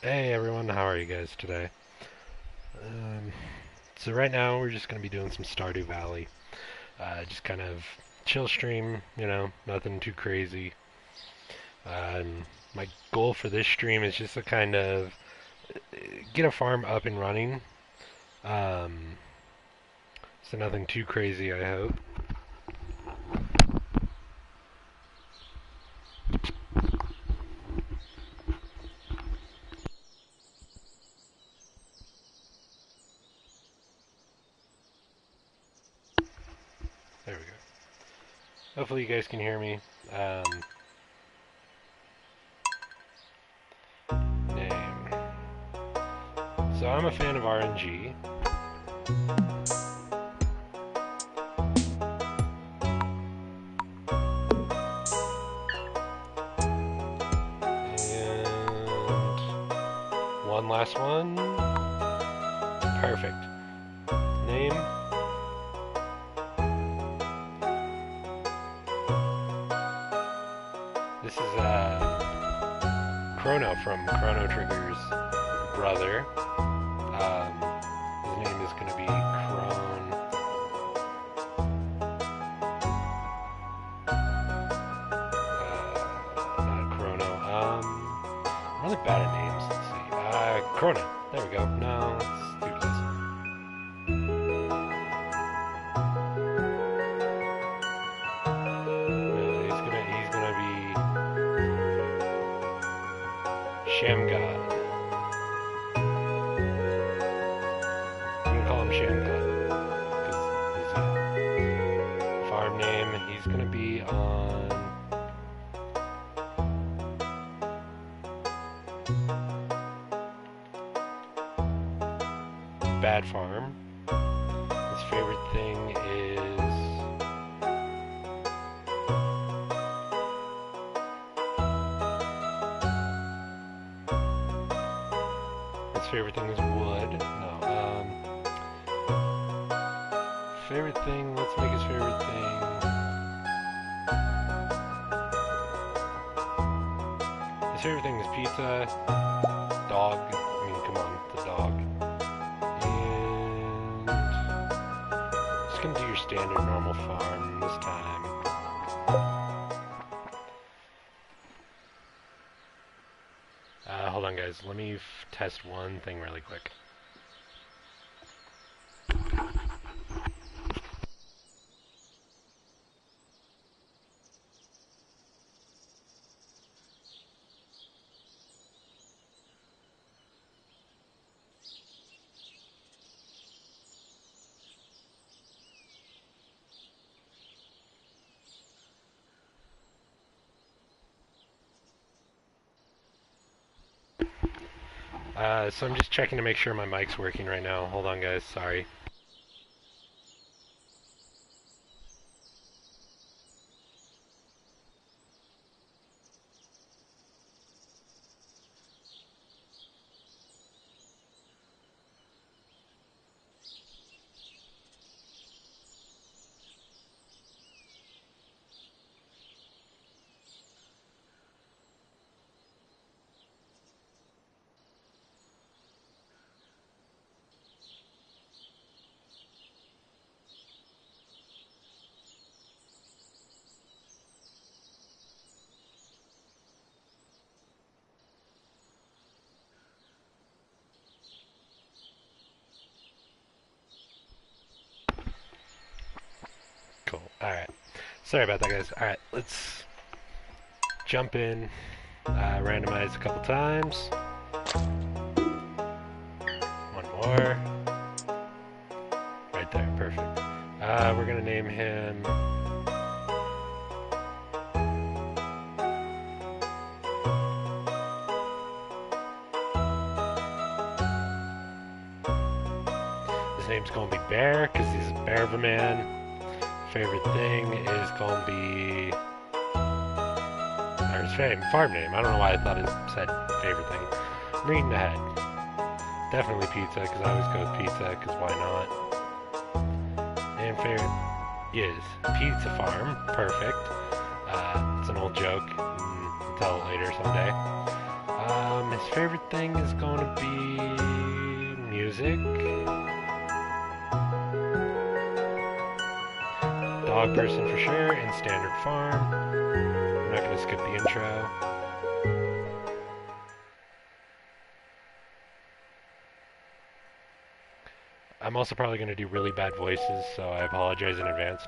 Hey everyone, how are you guys today? So right now we're just going to be doing some Stardew Valley. Just kind of chill stream, nothing too crazy. And my goal for this stream is just to kind of get a farm up and running. Um, so nothing too crazy, I hope. There we go. Hopefully you guys can hear me. Name. So I'm a fan of RNG. One last one. Perfect. Name. This is Chrono from Chrono Trigger's brother. His name is going to be not Chrono. I'm really bad at names. Let's see. Chrono. There we go. No, that's too close. No, he's gonna be Shamgod. I'm gonna call him Shamgod. Farm name, he's gonna be on Bad Farm. His favorite thing is wood. No, favorite thing, let's make his favorite thing. His favorite thing is pizza, dog. I mean, come on, the dog. And just gonna do your standard normal farm this time. Hold on, guys. Let me test one thing really quick. So I'm just checking to make sure my mic's working right now. Hold on, guys. Sorry. Cool. Alright. Sorry about that, guys. Alright, let's jump in. Randomize a couple times. One more. Right there. Perfect. We're going to name him... His name's going to be Bear, because he's a bear of a man. Favorite thing is going to be... Or his farm name. I don't know why I thought it said favorite thing. I'm reading ahead. Definitely pizza, because I always go with pizza, because why not? And favorite is Pizza Farm. Perfect. It's an old joke. I'll tell it later someday. His favorite thing is going to be music. Dog person for sure, and standard farm. I'm not going to skip the intro. I'm also probably going to do really bad voices, so I apologize in advance.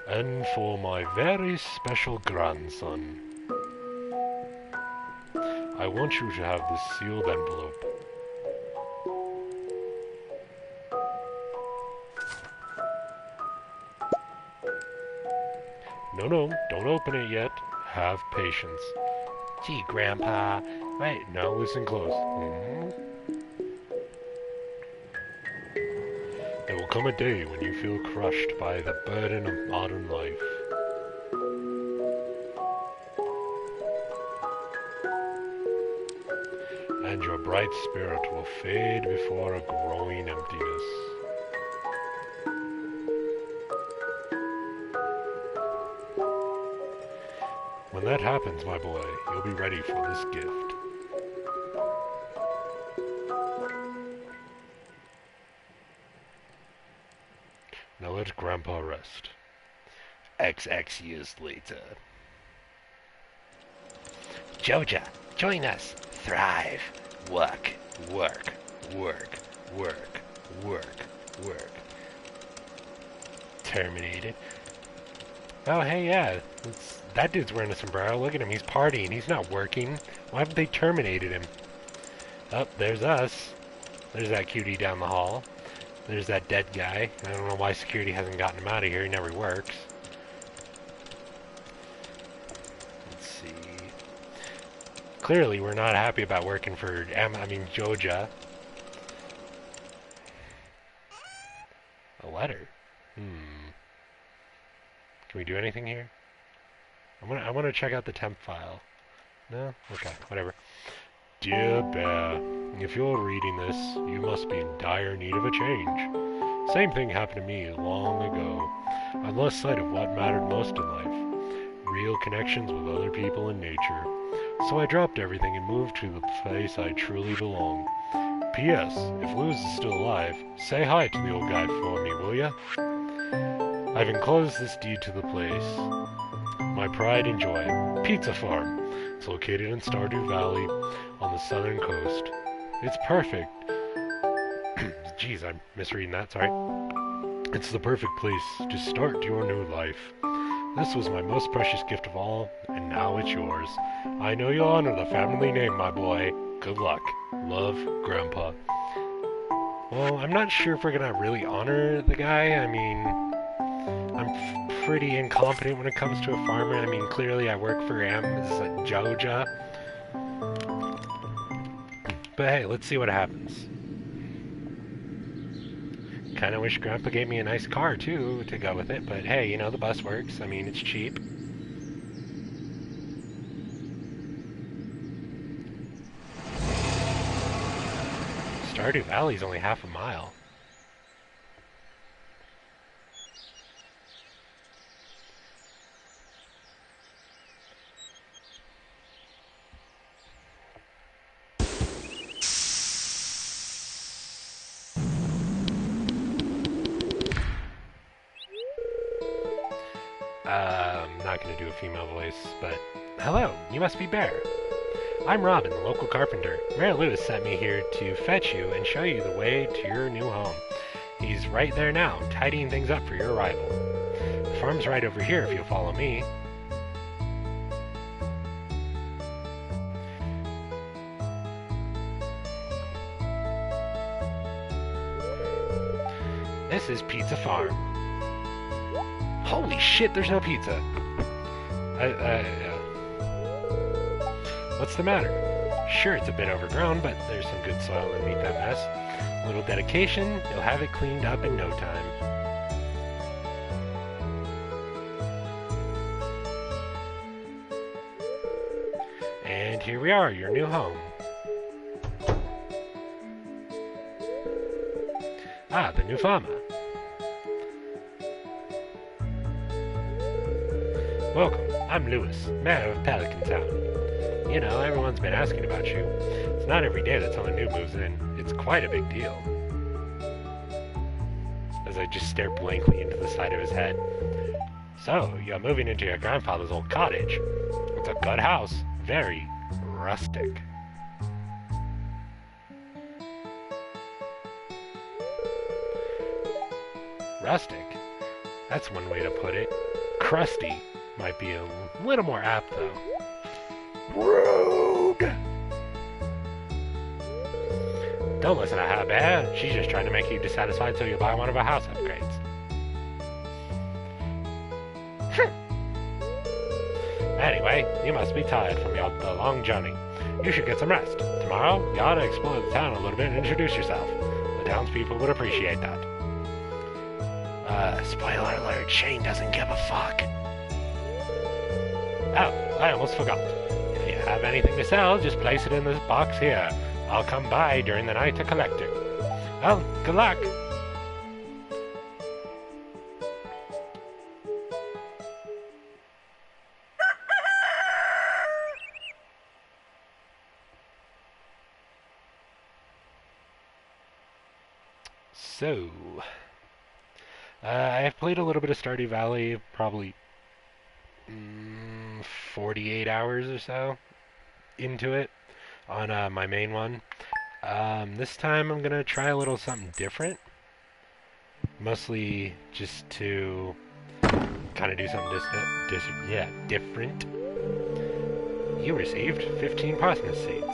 And for my very special grandson, I want you to have this sealed envelope. No, don't open it yet. Have patience. Gee, Grandpa. Wait, now listen close. There will come a day when you feel crushed by the burden of modern life. And your bright spirit will fade before a growing emptiness. When that happens, my boy, you'll be ready for this gift. Now let Grandpa rest. XX years later. Joja, join us. Thrive. Work. Work. Work. Work. Work. Work. Terminated. Oh, hey, yeah. That dude's wearing a sombrero. Look at him. He's partying. He's not working. Why haven't they terminated him? Oh, there's us. There's that cutie down the hall. There's that dead guy. I don't know why security hasn't gotten him out of here. He never works. Let's see. Clearly, we're not happy about working for Joja. A letter. Can we do anything here? I want to check out the temp file. No? Okay, whatever. Dear Bear, if you're reading this, you must be in dire need of a change. Same thing happened to me long ago. I lost sight of what mattered most in life. Real connections with other people and nature. So I dropped everything and moved to the place I truly belong. P.S. If Luz is still alive, say hi to the old guy for me, will ya? I've enclosed this deed to the place. My pride and joy. Pizza Farm. It's located in Stardew Valley on the southern coast. It's perfect. Jeez, I'm misreading that, sorry. It's the perfect place to start your new life. This was my most precious gift of all, and now it's yours. I know you'll honor the family name, my boy. Good luck. Love, Grandpa. Well, I'm not sure if we're gonna really honor the guy. I mean, I'm pretty incompetent when it comes to a farmer. I mean, clearly I work for Joja. But hey, let's see what happens. Kinda wish Grandpa gave me a nice car, too, to go with it. But hey, you know, the bus works. I mean, it's cheap. Stardew Valley's only half a mile. I'm not going to do a female voice, but... Hello, you must be Bear. I'm Robin, the local carpenter. Mayor Lewis sent me here to fetch you and show you the way to your new home. He's right there now, tidying things up for your arrival. The farm's right over here if you'll follow me. This is Pizza Farm. Holy shit, there's no pizza. What's the matter? Sure, it's a bit overgrown, but there's some good soil underneath that mess. A little dedication, you'll have it cleaned up in no time. And here we are, your new home. Ah, the new farmer. Welcome, I'm Lewis, mayor of Pelican Town. You know, everyone's been asking about you. It's not every day that someone new moves in. It's quite a big deal. As I just stare blankly into the side of his head. So, you're moving into your grandfather's old cottage. It's a good house. Very rustic. Rustic? That's one way to put it. Crusty might be a little more apt, though. Rogue! Don't listen to her, Bear. She's just trying to make you dissatisfied so you'll buy one of her house upgrades. Anyway, you must be tired from the long journey. You should get some rest. Tomorrow, you ought to explore the town a little bit and introduce yourself. The townspeople would appreciate that. Spoiler alert, Shane doesn't give a fuck. Oh, I almost forgot. If you have anything to sell, just place it in this box here. I'll come by during the night to collect it. Well, good luck. So, I have played a little bit of Stardew Valley, probably 48 hours or so into it on my main one. This time I'm going to try a little something different. Mostly just to kind of do something different. You received 15 parsnip seeds.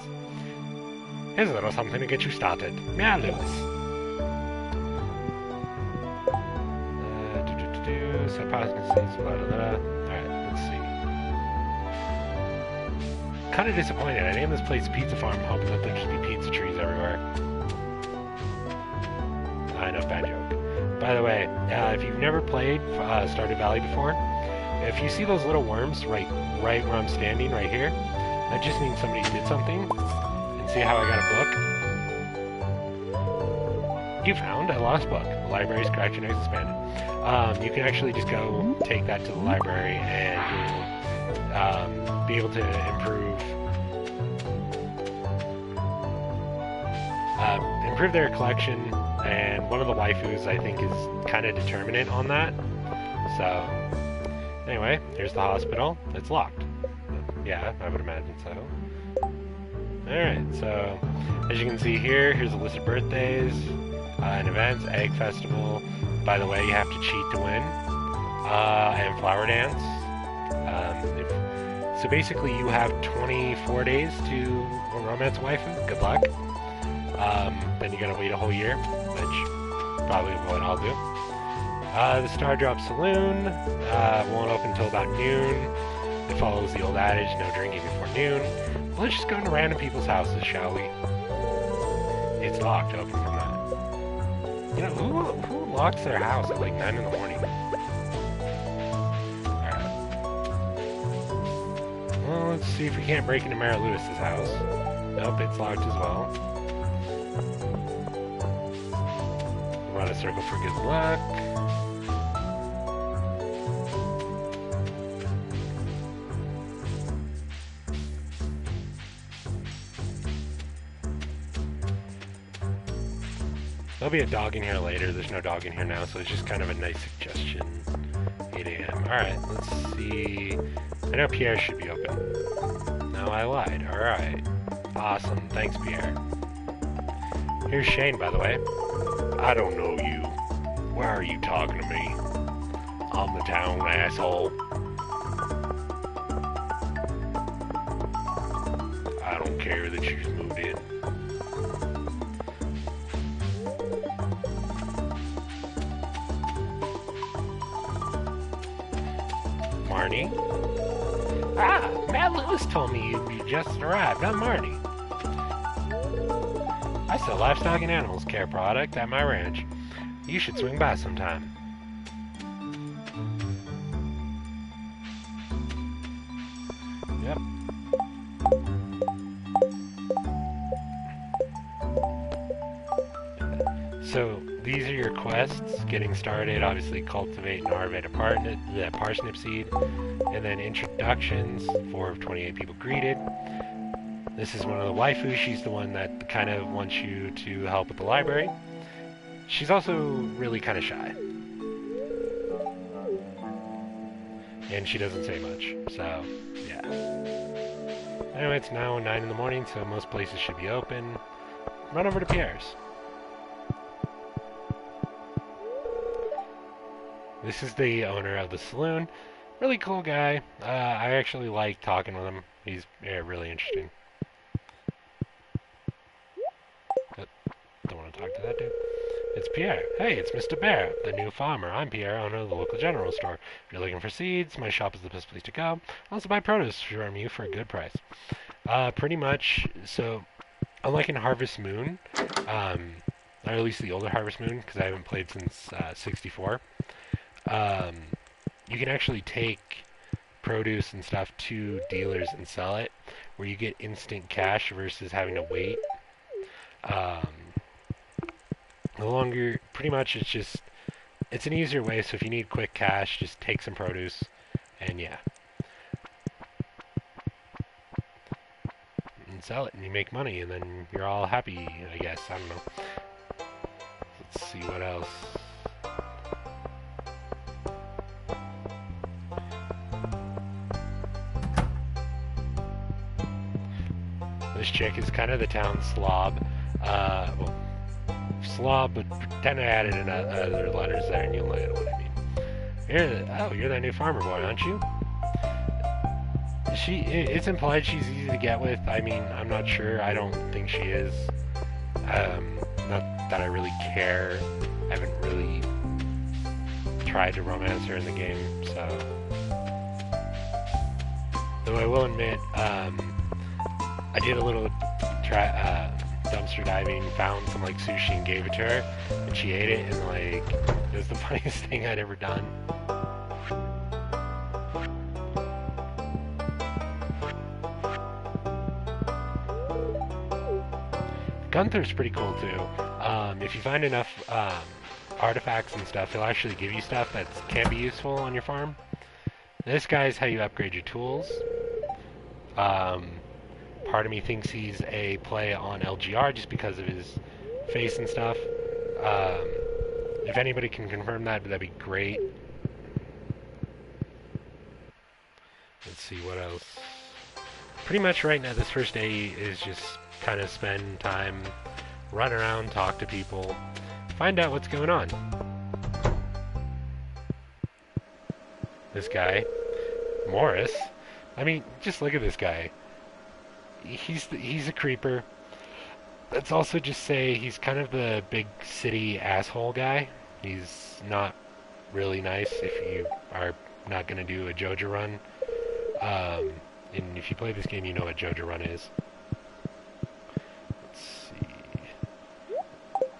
Here's a little something to get you started. Meow, Lewis. So parsnip seeds, blah, blah, blah. Alright, let's see. Kind of disappointed. I named this place Pizza Farm, hoping that there'd just be pizza trees everywhere. I know, bad joke. By the way, if you've never played Stardew Valley before, if you see those little worms right where I'm standing, right here, that just means somebody did something. And see how I got a book? You found a lost book. The library's cracked and expanded. You can actually just go take that to the library and you'll be able to improve their collection, and one of the waifus I think is kind of determinant on that. So anyway, here's the hospital. It's locked. Yeah, I would imagine so. Alright, so as you can see here, here's a list of birthdays and events, egg festival. By the way, you have to cheat to win. And flower dance. So basically you have 24 days to romance a waifu. Good luck. Then you gotta wait a whole year, which probably what I'll do. The Star Drop Saloon won't open until about noon. It follows the old adage, no drinking before noon. Let's just go into random people's houses, shall we? It's locked, open from that. You know, who locks their house at like 9 in the morning? Alright. Well, let's see if we can't break into Mara Lewis's house. Nope, it's locked as well. Run a circle for good luck. There'll be a dog in here later. There's no dog in here now, so it's just kind of a nice suggestion. 8 a.m. Alright, let's see. I know Pierre should be open. No, I lied. Alright. Awesome. Thanks, Pierre. Here's Shane, by the way. I don't know you. Why are you talking to me? I'm the town asshole. I don't care that you just moved in. Marnie? Ah, Matt Lewis told me you just arrived. I'm Marnie. I sell livestock and animals care product at my ranch. You should swing by sometime. Yep. So, these are your quests. Getting started, obviously cultivate and harvest the parsnip seed. And then introductions, 4 of 28 people greeted. This is one of the waifus. She's the one that kind of wants you to help with the library. She's also really kind of shy. And she doesn't say much, so yeah. Anyway, it's now 9 in the morning, so most places should be open. Run over to Pierre's. This is the owner of the saloon. Really cool guy. I actually like talking with him. He's really interesting. Don't want to talk to that dude. It's Pierre. Hey, it's Mr. Bear, the new farmer. I'm Pierre, owner of the local general store. If you're looking for seeds, my shop is the best place to go. I'll also buy produce from you for a good price. Pretty much, so, unlike in Harvest Moon, or at least the older Harvest Moon, because I haven't played since 64, you can actually take produce and stuff to dealers and sell it, where you get instant cash versus having to wait. No longer, pretty much it's an easier way, so if you need quick cash, just take some produce, and yeah. And sell it, and you make money, and then you're all happy, I guess, I don't know. Let's see what else. This chick is kind of the town slob. Well, slob, but pretend I added in other letters there, and you'll know what I mean. You're that new farmer boy, aren't you? It's implied she's easy to get with. I mean, I'm not sure. I don't think she is. Not that I really care. I haven't really tried to romance her in the game, so. Though I will admit, I did a little dumpster diving, found some like sushi and gave it to her, and she ate it, and like it was the funniest thing I'd ever done. Gunther's pretty cool too. If you find enough artifacts and stuff, he'll actually give you stuff that can be useful on your farm. This guy's how you upgrade your tools. Part of me thinks he's a play on LGR just because of his face and stuff. If anybody can confirm that, that'd be great. Let's see what else. Pretty much right now, this first day is just kind of spend time, run around, talk to people, find out what's going on. This guy, Morris. I mean, just look at this guy. He's a creeper. Let's also just say he's kind of the big city asshole guy. He's not really nice if you are not going to do a Joja run. And if you play this game, you know what Joja run is. Let's see.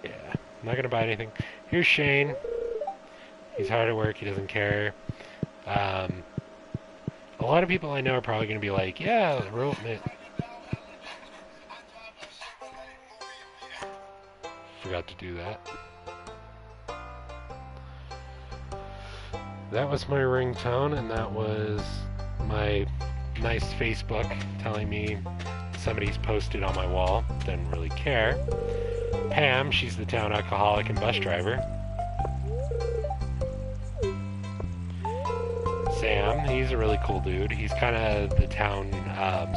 Yeah, I'm not going to buy anything. Here's Shane. He's hard at work. He doesn't care. A lot of people I know are probably going to be like, yeah, forgot to do that. That was my ringtone, and that was my nice Facebook telling me somebody's posted on my wall. Didn't really care. Pam, she's the town alcoholic and bus driver. Sam, he's a really cool dude. He's kind of the town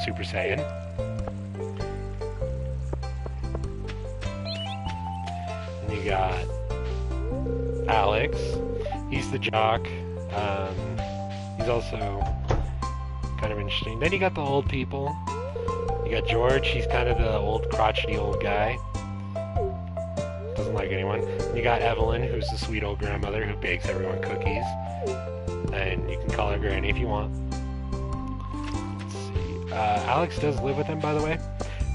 Super Saiyan. And you got Alex. He's the jock. He's also kind of interesting. Then you got the old people. You got George. He's kind of the old crotchety old guy. Doesn't like anyone. You got Evelyn, who's the sweet old grandmother who bakes everyone cookies. And you can call her Granny if you want. Let's see. Alex does live with him, by the way.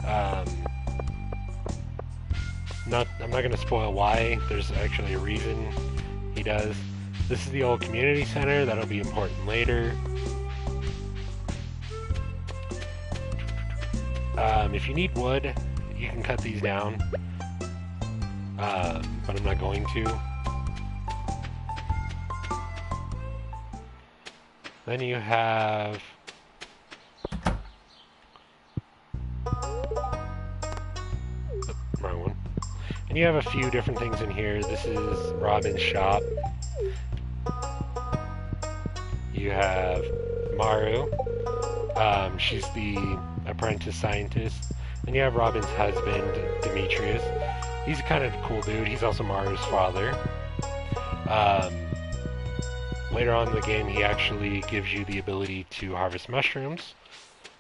I'm not going to spoil why. There's actually a reason he does. This is the old community center. That'll be important later. If you need wood, you can cut these down. but I'm not going to. Then you have... wrong one. And you have a few different things in here. This is Robin's shop. You have Maru. She's the apprentice scientist. And you have Robin's husband, Demetrius. He's a kind of cool dude. He's also Maru's father. Later on in the game, he actually gives you the ability to harvest mushrooms.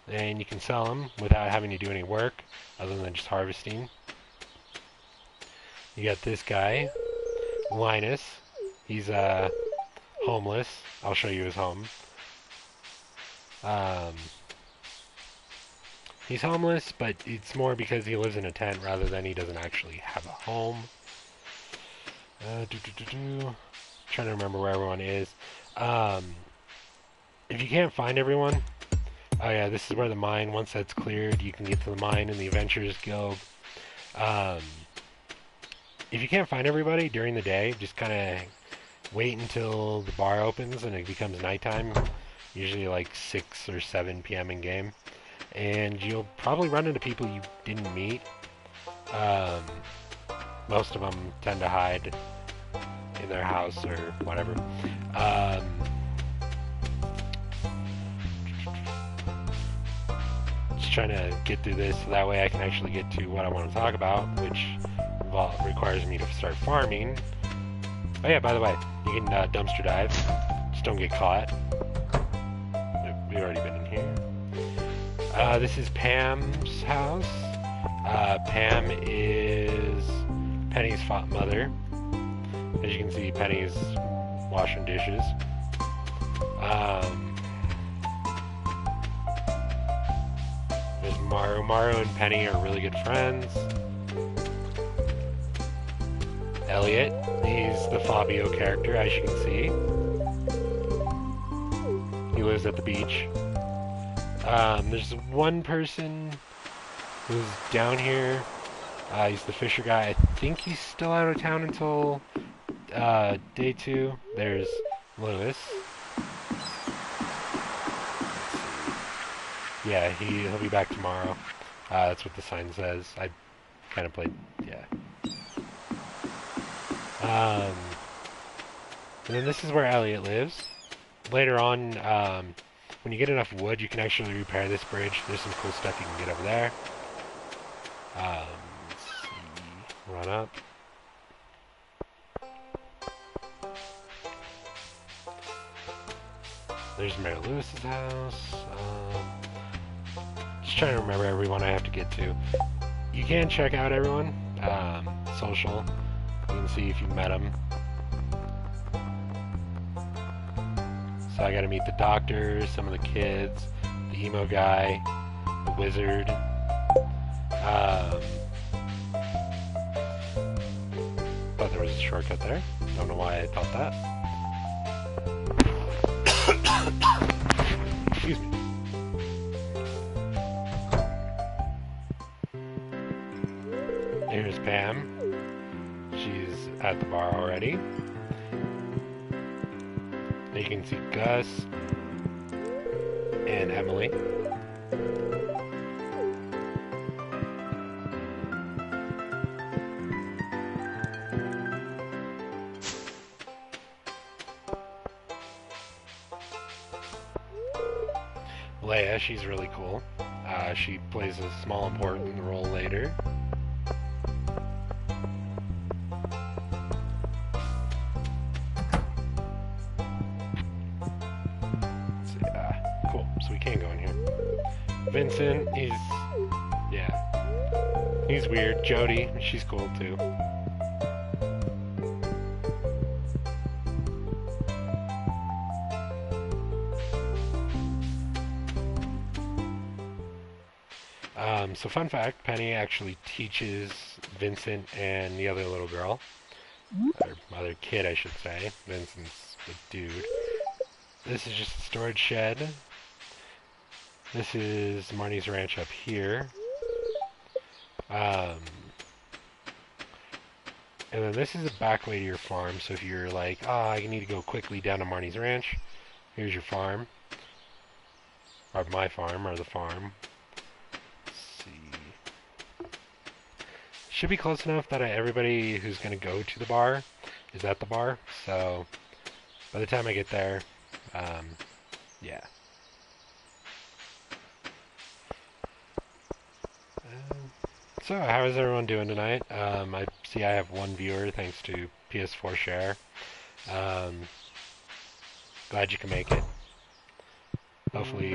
And you can sell them without having to do any work, other than just harvesting. You got this guy, Linus. He's homeless. I'll show you his home. He's homeless, but it's more because he lives in a tent rather than he doesn't actually have a home. Trying to remember where everyone is. If you can't find everyone, oh yeah, this is where the mine, once that's cleared, you can get to the mine in the Adventurers Guild. If you can't find everybody during the day, just kind of wait until the bar opens and it becomes nighttime, usually like 6 or 7 p.m. in game, and you'll probably run into people you didn't meet. Most of them tend to hide in their house or whatever. Just trying to get through this so that way I can actually get to what I want to talk about, which requires me to start farming. Oh yeah, by the way, you can dumpster dive. Just don't get caught. We've already been in here. This is Pam's house. Pam is Penny's mother. As you can see, Penny's washing dishes. There's Maru. Maru and Penny are really good friends. Elliot, he's the Fabio character, as you can see. He lives at the beach. There's one person who's down here. He's the fisher guy. I think he's still out of town until day 2. There's Lewis. Yeah, he'll be back tomorrow. That's what the sign says. I kind of played, yeah. And then this is where Elliot lives. Later on, when you get enough wood, you can actually repair this bridge. There's some cool stuff you can get over there. Let's see. Run up. There's Mary Lewis's house. Just trying to remember everyone I have to get to. You can check out everyone. Social. You can see if you met them. So I gotta meet the doctor, some of the kids, the emo guy, the wizard. Thought there was a shortcut there. Don't know why I thought that. Excuse me. Here's Pam. She's at the bar already. You can see Gus and Emily. Leia, she's really cool. She plays a small important role later. Vincent, he's weird. Jody, she's cool too. So fun fact, Penny actually teaches Vincent and the other little girl, or other kid I should say. Vincent's the dude. This is just a storage shed. This is Marnie's ranch up here. And then this is a back way to your farm, so if you're like, ah, I need to go quickly down to Marnie's ranch, here's your farm. Or my farm, or the farm. Let's see. Should be close enough that everybody who's going to go to the bar is at the bar, so by the time I get there, yeah. So, how is everyone doing tonight? I see I have one viewer thanks to PS4 Share. Glad you can make it. Hopefully,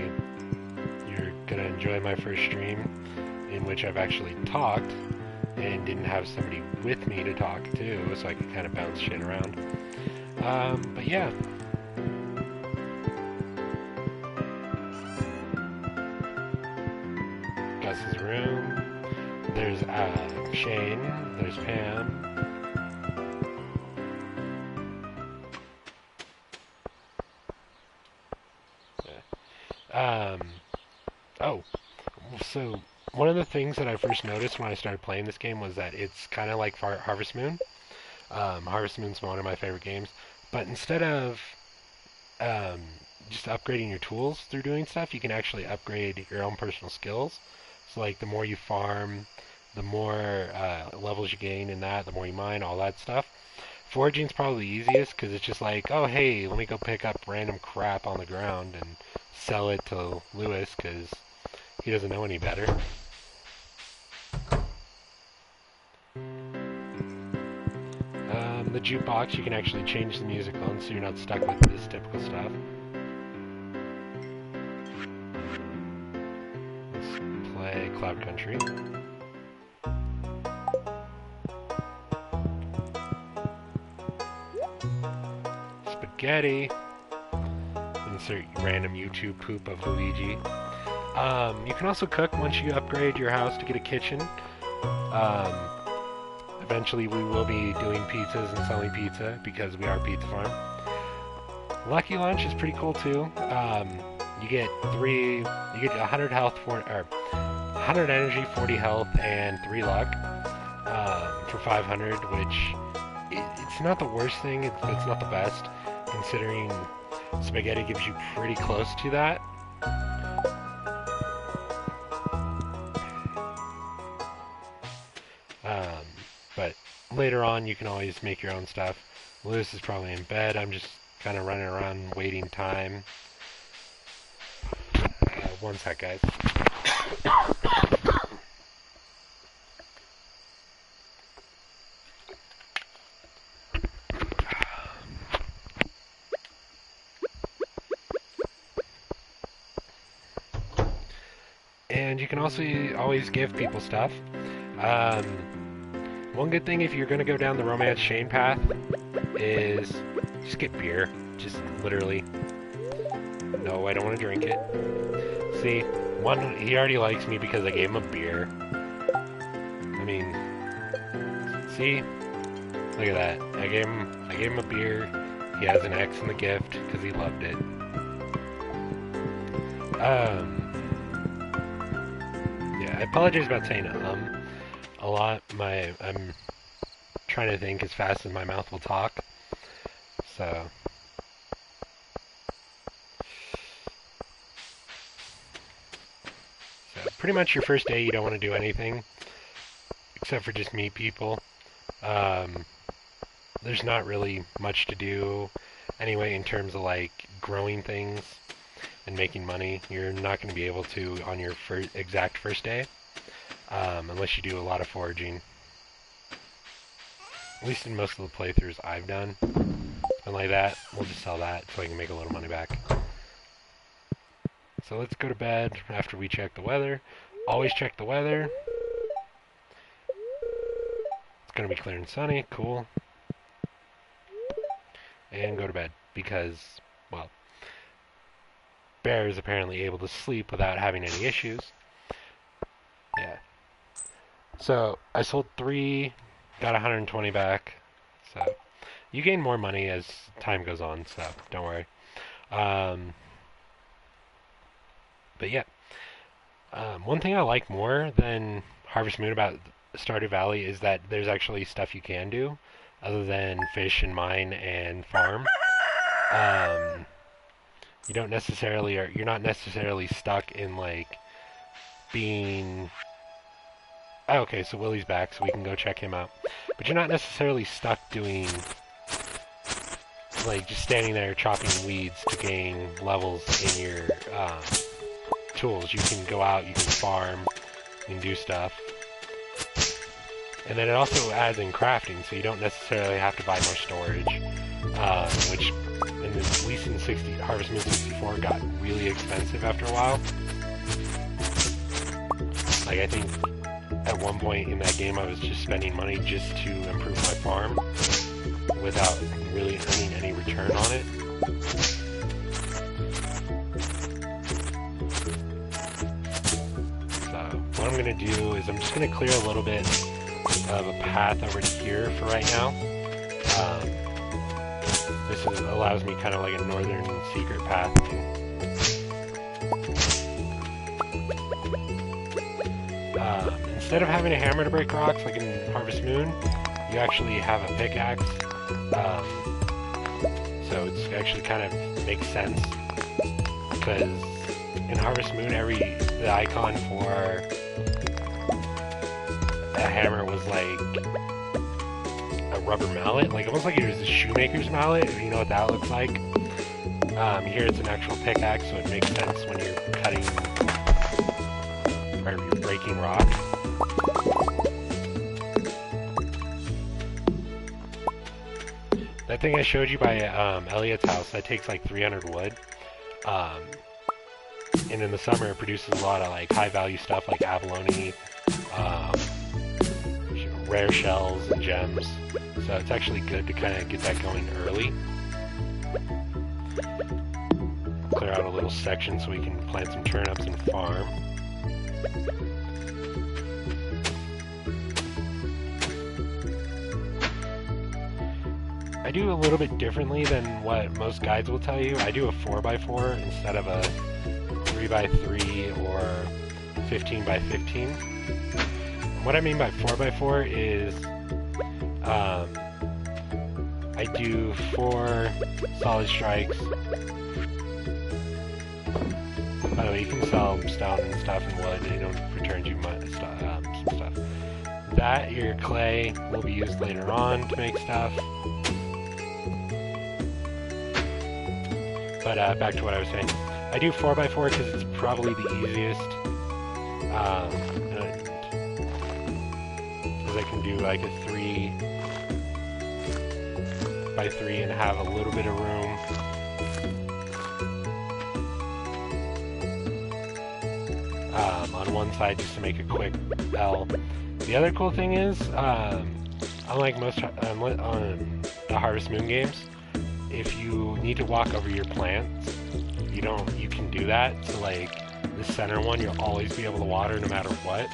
you're gonna enjoy my first stream in which I've actually talked and didn't have somebody with me to talk to, so I could kind of bounce shit around. But yeah. Gus's room. There's Shane. There's Pam. Oh, so one of the things that I first noticed when I started playing this game was that it's kind of like Harvest Moon. Harvest Moon's one of my favorite games, but instead of just upgrading your tools through doing stuff, you can actually upgrade your own personal skills. So like the more you farm, the more levels you gain in that, the more you mine, all that stuff. Foraging's probably the easiest because it's just like, oh hey, let me go pick up random crap on the ground and sell it to Lewis because he doesn't know any better. The jukebox, you can actually change the music on so you're not stuck with this typical stuff. Let's play Cloud Country. Spaghetti. Insert random YouTube poop of Luigi. You can also cook once you upgrade your house to get a kitchen. Eventually we will be doing pizzas and selling pizza because we are a pizza farm. Lucky Lunch is pretty cool too. You get 100 health or 100 energy, 40 health, and 3 luck for 500, which it's not the worst thing. It's not the best, considering Spaghetti gives you pretty close to that. But later on, you can always make your own stuff. Lewis is probably in bed. I'm just kind of running around waiting time. One sec, guys. And you can also always give people stuff. One good thing if you're going to go down the Romance Shane path is just get beer. Just literally. No, I don't want to drink it. See, he already likes me because I gave him a beer. I mean, see? Look at that. I gave him a beer. He has an X in the gift because he loved it. Yeah, I apologize about saying a lot. I'm trying to think as fast as my mouth will talk. So pretty much your first day you don't want to do anything except for just meet people. There's not really much to do anyway in terms of like growing things and making money. You're not going to be able to on your exact first day unless you do a lot of foraging. At least in most of the playthroughs I've done. And like that, we'll just sell that so I can make a little money back. So let's go to bed after we check the weather. Always check the weather. It's going to be clear and sunny. Cool. And go to bed because, well, Bear is apparently able to sleep without having any issues. Yeah. So I sold 3, got 120 back. So you gain more money as time goes on, so don't worry. But yeah, one thing I like more than Harvest Moon about Stardew Valley is that there's actually stuff you can do other than fish and mine and farm. Um, you don't necessarily, or you're not necessarily stuck in like being. Oh, okay, so Willie's back, so we can go check him out. But you're not necessarily stuck doing like just standing there chopping weeds to gain levels in your tools. You can go out, you can farm, you can do stuff. And then it also adds in crafting, so you don't necessarily have to buy more storage, which, at least in Harvest Moon 64, got really expensive after a while. Like, I think at one point in that game I was just spending money just to improve my farm without really earning any return on it. So, what I'm going to do is I'm just going to clear a little bit of a path over to here for right now. This allows me kind of like a northern secret path. Instead of having a hammer to break rocks like in Harvest Moon, you actually have a pickaxe. So it's actually kind of makes sense because in Harvest Moon, the icon for a hammer was like a rubber mallet, like almost like it was a shoemaker's mallet, if you know what that looks like. Here it's an actual pickaxe, so it makes sense when you're cutting or you're breaking rock. That thing I showed you by Elliot's house, that takes like 300 wood. And in the summer it produces a lot of like high value stuff like abalone, rare shells and gems, so it's actually good to kind of get that going early. Clear out a little section so we can plant some turnips and farm. I do a little bit differently than what most guides will tell you. I do a 4x4 instead of a 3x3 or 15x15. What I mean by 4x4 is I do 4 solid strikes. By the way, you can sell stone and stuff and wood, and it returns you some stuff. That, your clay, will be used later on to make stuff. But back to what I was saying. I do 4x4 because it's probably the easiest. Because I can do like a 3x3 and have a little bit of room. On one side just to make a quick L. The other cool thing is, unlike most on the Harvest Moon games, if you need to walk over your plants, you can do that. So like the center one, you'll always be able to water no matter what.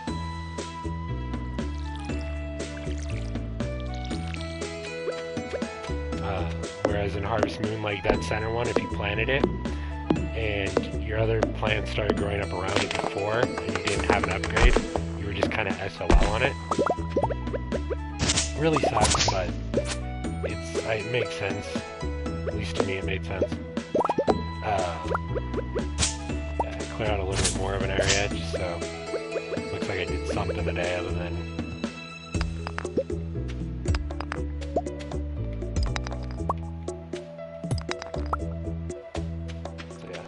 Whereas in Harvest Moon, like that center one, if you planted it and your other plants started growing up around it before and you didn't have an upgrade, you were just kind of SOL on it. Really sucks, but it makes sense. At least to me, it made sense. Yeah, clear out a little bit more of an area, just so it looks like I did something today other than. So yeah.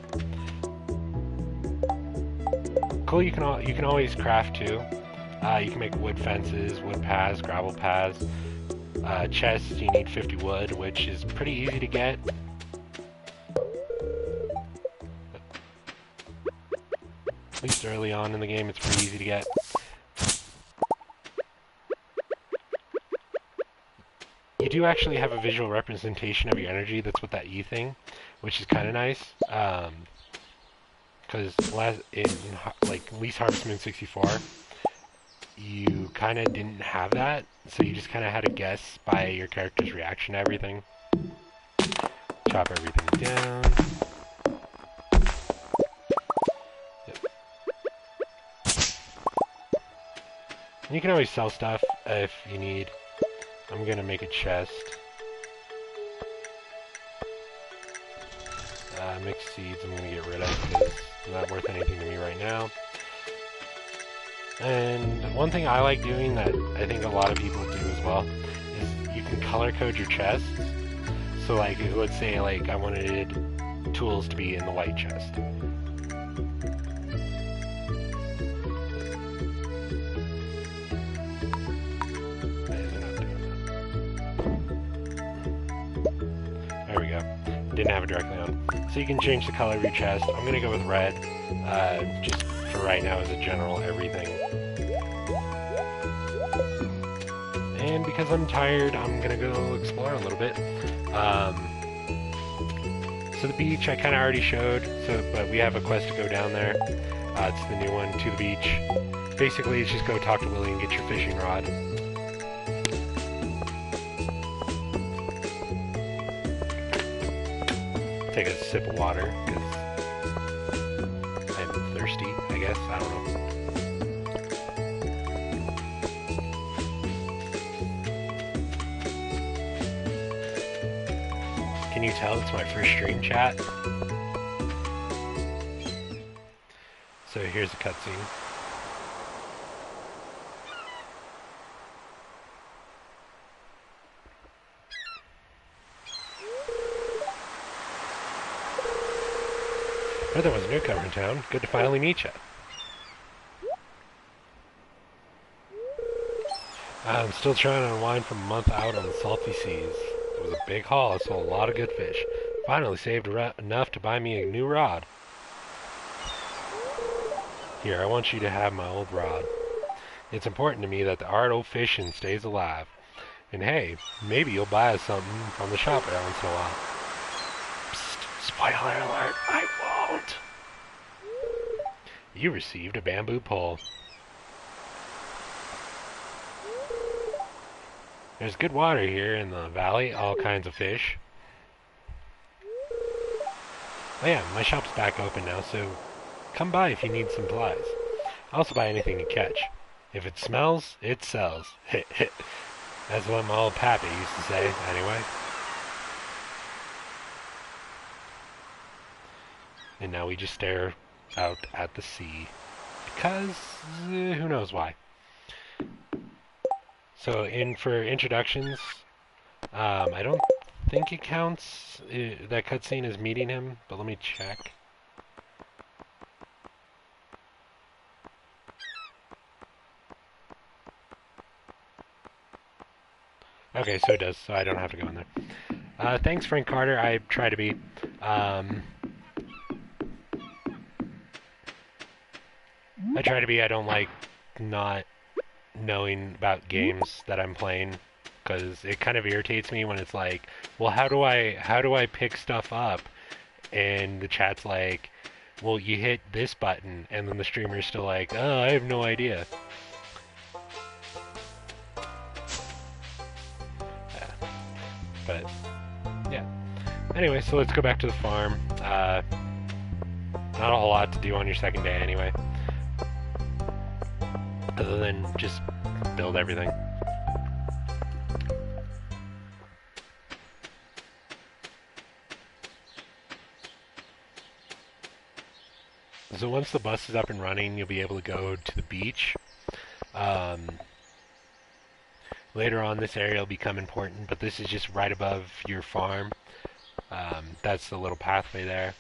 Cool. You can always craft too. You can make wood fences, wood paths, gravel paths. Chests, you need 50 wood, which is pretty easy to get. At least early on in the game, it's pretty easy to get. You do actually have a visual representation of your energy. That's what that E thing, which is kind of nice. Because at least Harvest Moon 64, you kind of didn't have that, so you just kind of had to guess by your character's reaction to everything. Chop everything down. Yep. You can always sell stuff if you need. I'm gonna make a chest. Mixed seeds I'm gonna get rid of because it's not worth anything to me right now. And one thing I like doing that I think a lot of people do as well is you can color code your chests. So like it would say like I wanted tools to be in the white chest. There we go. Didn't have it directly on. So you can change the color of your chest. I'm gonna go with red, just for right now as a general everything. And because I'm tired, I'm gonna go explore a little bit. So the beach I kind of already showed, but we have a quest to go down there. It's the new one, to the beach. Basically, it's just go talk to Willie and get your fishing rod. Take a sip of water, because I'm thirsty, I guess. I don't know. Can you tell it's my first stream chat? So here's a cutscene. Oh, there was a newcomer in town. Good to finally meet you. I'm still trying to unwind from a month out on the salty seas. It was a big haul. I saw a lot of good fish. Finally saved enough to buy me a new rod. Here, I want you to have my old rod. It's important to me that the art of fishing stays alive. And hey, maybe you'll buy us something from the shop every once in a while. Psst, spoiler alert, I won't. You received a bamboo pole. There's good water here in the valley, all kinds of fish. Oh yeah, my shop's back open now, so come by if you need some supplies. I'll also buy anything you catch. If it smells, it sells. That's what my old pappy used to say, anyway. And now we just stare out at the sea. Because, who knows why. So, for introductions, I don't think it counts, that cutscene is meeting him, but let me check. Okay, so it does, so I don't have to go in there. Thanks, Frank Carter, I try to be. I don't like not knowing about games that I'm playing, because it kind of irritates me when it's like, well, how do I pick stuff up? And the chat's like, well, you hit this button, and then the streamer's still like, oh, I have no idea. Yeah. But, yeah. Anyway, so let's go back to the farm. Not a whole lot to do on your second day anyway. Other than just build everything. So once the bus is up and running, you'll be able to go to the beach. Later on, this area will become important, but this is just right above your farm. That's the little pathway there.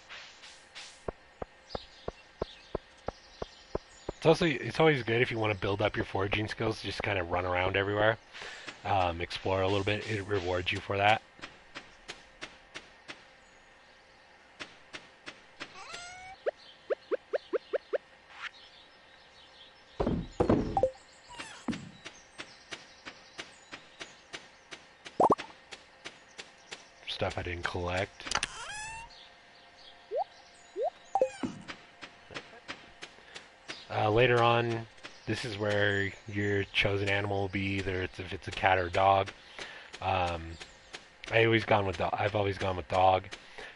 It's always good if you want to build up your foraging skills, just kind of run around everywhere, explore a little bit. It rewards you for that. Stuff I didn't collect. Later on, this is where your chosen animal will be, either if it's a cat or a dog. I've always gone with dog,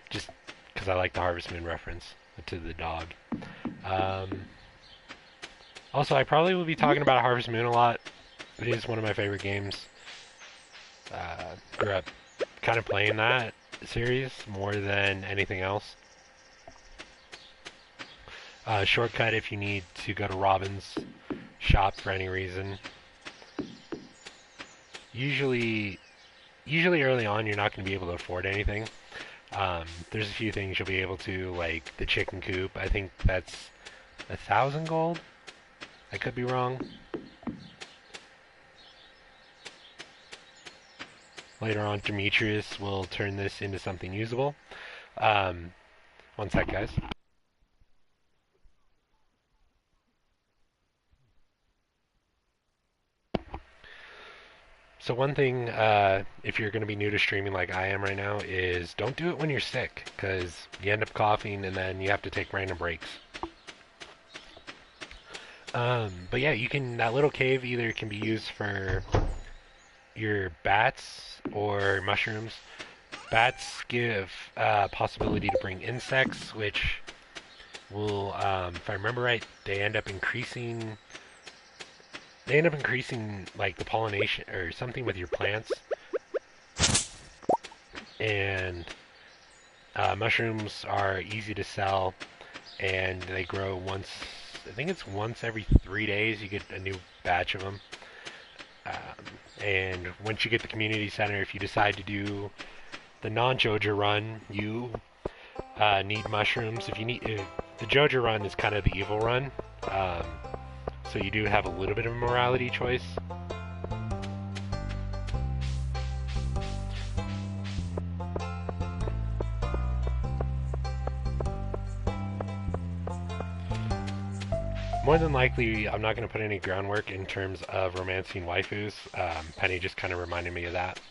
just because I like the Harvest Moon reference to the dog. Also, I probably will be talking about Harvest Moon a lot. It is one of my favorite games. Grew up kind of playing that series more than anything else. Shortcut if you need to go to Robin's shop for any reason. Usually, usually early on, you're not going to be able to afford anything. There's a few things you'll be able to, like the chicken coop. I think that's 1,000 gold. I could be wrong. Later on, Demetrius will turn this into something usable. Um, one sec, guys. So one thing, if you're going to be new to streaming like I am right now, is don't do it when you're sick, because you end up coughing and then you have to take random breaks. But yeah, you can. That little cave either can be used for your bats or mushrooms. Bats give possibility to bring insects, which will, if I remember right, they end up increasing. They end up increasing like the pollination or something with your plants, and mushrooms are easy to sell, and they grow once. I think it's once every 3 days you get a new batch of them. And once you get the community center, if you decide to do the non-Joja run, you need mushrooms. If you need the Joja run is kind of the evil run, um, so you do have a little bit of a morality choice. More than likely, I'm not going to put any groundwork in terms of romancing waifus. Penny just kind of reminded me of that.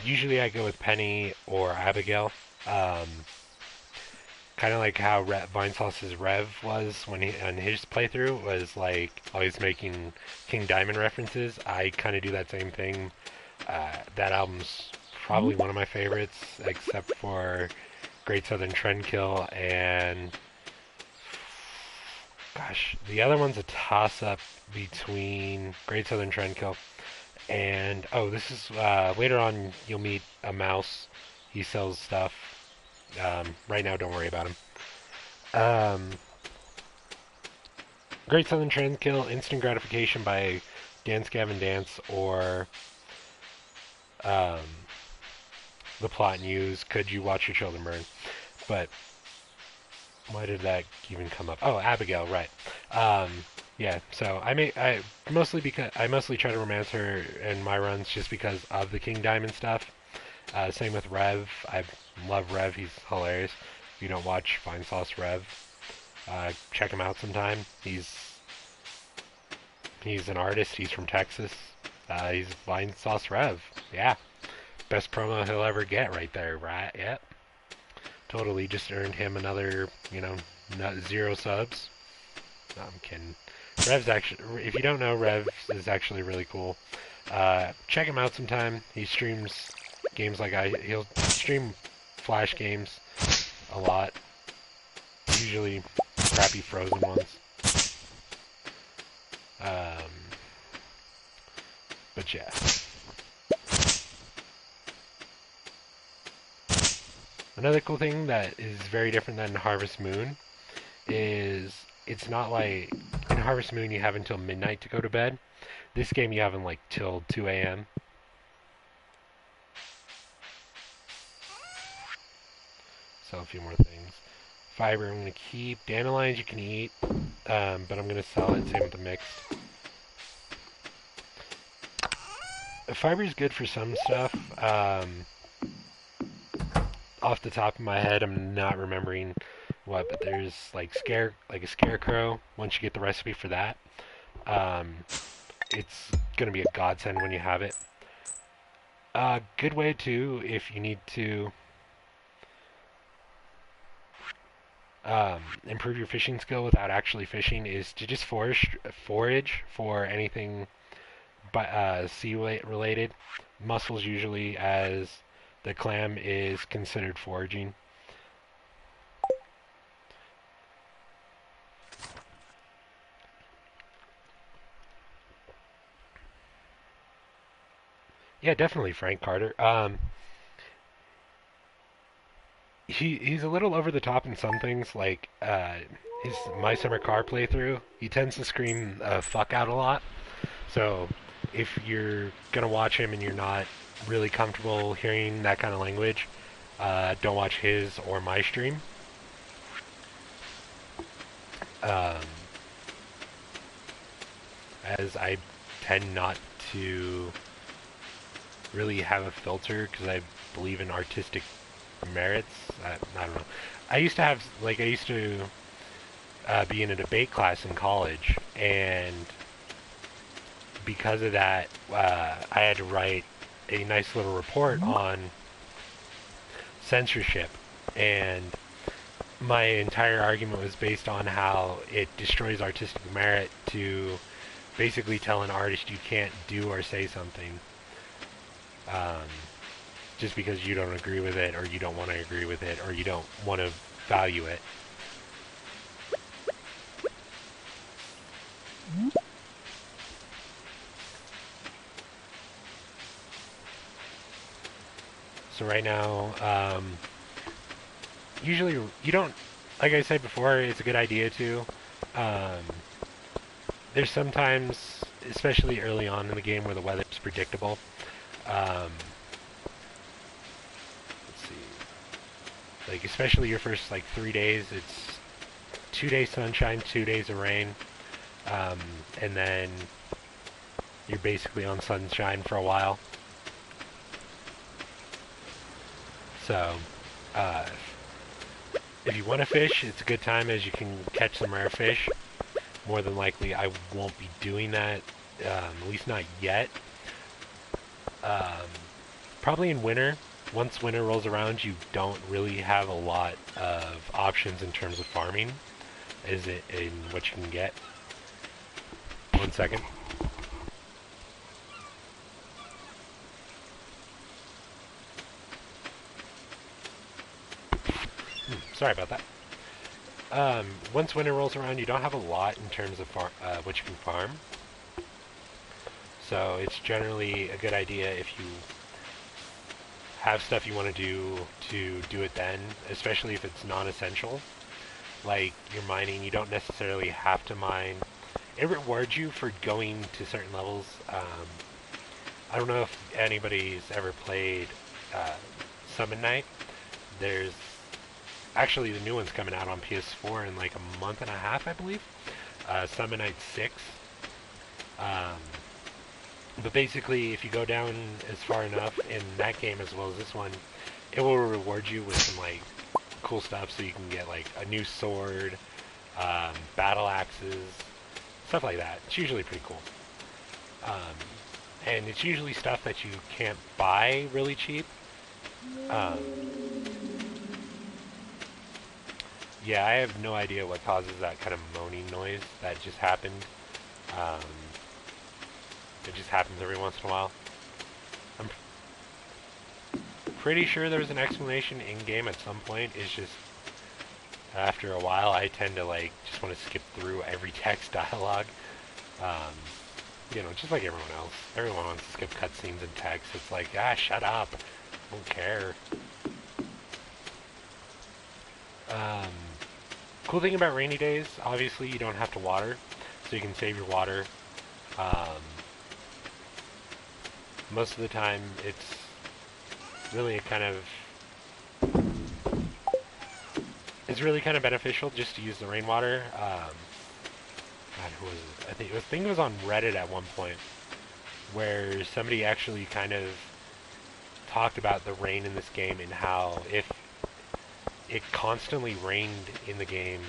Usually I go with Penny or Abigail. Um, Kind of like how Vinesauce's Rev was when he on his playthrough was like always making King Diamond references. I kind of do that same thing. That album's probably one of my favorites, except for Great Southern Trendkill and gosh, the other one's a toss-up between Great Southern Trendkill and oh, this is later on. You'll meet a mouse. He sells stuff. Right now, don't worry about him. Um, Great Southern Trendkill, Instant Gratification by Dance Gavin Dance, or um, The Plot News, Could You Watch Your Children Burn? But why did that even come up? Oh, Abigail, right. Um, yeah, so I mostly try to romance her in my runs just because of the King Diamond stuff. Same with Rev. I love Rev. He's hilarious. If you don't watch Fine Sauce Rev, check him out sometime. He's an artist. He's from Texas. He's Fine Sauce Rev. Yeah, best promo he'll ever get right there. Right? Yep. Totally just earned him another, zero subs. No, I'm kidding. Rev's actually, if you don't know, Rev is actually really cool. Check him out sometime. He streams games he'll stream Flash games a lot. Usually crappy Frozen ones. Um, but yeah. Another cool thing that is very different than Harvest Moon is it's not like in Harvest Moon you have until midnight to go to bed. This game you have in like till 2 a.m. Sell a few more things. Fiber I'm going to keep. Dandelions you can eat, but I'm going to sell it. Same with the mixed. Fiber is good for some stuff. Off the top of my head, I'm not remembering what, but there's like a scarecrow. Once you get the recipe for that, um, it's gonna be a godsend when you have it. Good way too if you need to improve your fishing skill without actually fishing is to just forage for anything sea related. Mussels usually, as the clam is considered foraging. Yeah, definitely Frank Carter. He's a little over the top in some things, like his My Summer Car playthrough. He tends to scream "fuck" out a lot. So if you're gonna watch him and you're not really comfortable hearing that kind of language, don't watch his or my stream. Um, as I tend not to really have a filter because I believe in artistic merits. I don't know. I used to be in a debate class in college, and because of that, I had to write a nice little report on censorship, and my entire argument was based on how it destroys artistic merit to basically tell an artist you can't do or say something um, just because you don't agree with it or you don't want to agree with it or you don't want to value it. So right now, usually you don't, like I said before, it's a good idea to. Um, there's sometimes, especially early on in the game, where the weather's predictable. Um, let's see, like especially your first like 3 days, it's 2 days sunshine, 2 days of rain, um, and then you're basically on sunshine for a while. So, uh, if you want to fish, it's a good time as you can catch some rare fish. More than likely, I won't be doing that, at least not yet. Um, Probably in winter. Once winter rolls around, you don't really have a lot of options in terms of farming. Is it in what you can get? 1 second. Sorry about that. Once winter rolls around, you don't have a lot in terms of what you can farm. So it's generally a good idea if you have stuff you want to do it then, especially if it's non-essential. Like you're mining, you don't necessarily have to mine. It rewards you for going to certain levels. I don't know if anybody's ever played uh, Summon Night. There's actually the new one's coming out on PS4 in like a month and a half, I believe. Summon Night 6. Um, but basically, if you go down as far enough in that game as well as this one, it will reward you with some like cool stuff. So you can get like a new sword, battle axes, stuff like that. It's usually pretty cool. Um, and it's usually stuff that you can't buy really cheap. Um, yeah, I have no idea what causes that kind of moaning noise that just happened. Um, it just happens every once in a while. I'm pretty sure there's an explanation in game at some point. It's just after a while, I tend to like just want to skip through every text dialogue. Um, just like everyone else. Everyone wants to skip cutscenes and text. It's like, shut up. I don't care. Um, cool thing about rainy days, obviously you don't have to water, so you can save your water. Um, most of the time, it's really a kind of it's really kind of beneficial just to use the rainwater. God, who was it? I think it was on Reddit at one point where somebody actually kind of talked about the rain in this game and how if it constantly rained in the game,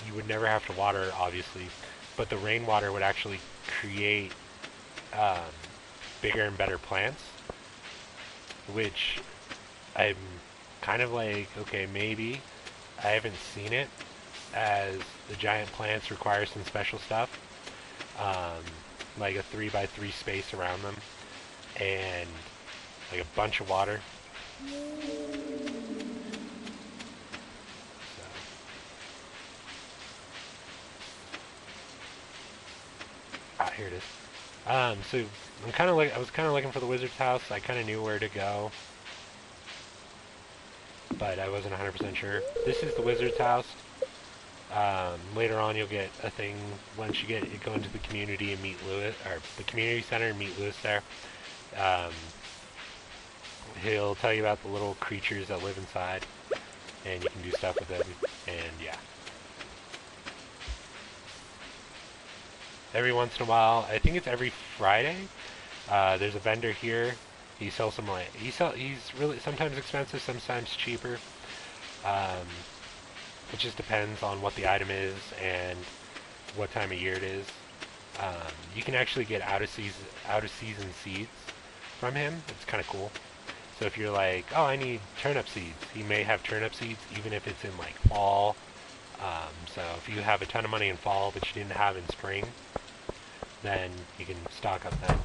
you would never have to water, obviously, but the rainwater would actually create um, bigger and better plants, which I'm kind of like, okay, maybe I haven't seen it as the giant plants require some special stuff, um, like a 3x3 space around them and like a bunch of water. So, here it is. So I was kind of looking for the wizard's house. I kind of knew where to go, but I wasn't 100% sure. This is the wizard's house. Later on, you'll get a thing once you go into the community and meet Lewis, or the community center and meet Lewis there. Um, he'll tell you about the little creatures that live inside, and you can do stuff with them. And yeah, every once in a while, I think it's every Friday. There's a vendor here. He sells some like he's really sometimes expensive, sometimes cheaper. Um, it just depends on what the item is and what time of year it is. You can actually get out of season seeds from him. It's kind of cool. So if you're like, oh, I need turnip seeds, he may have turnip seeds even if it's in like fall. So if you have a ton of money in fall but you didn't have in spring, then you can stock up then.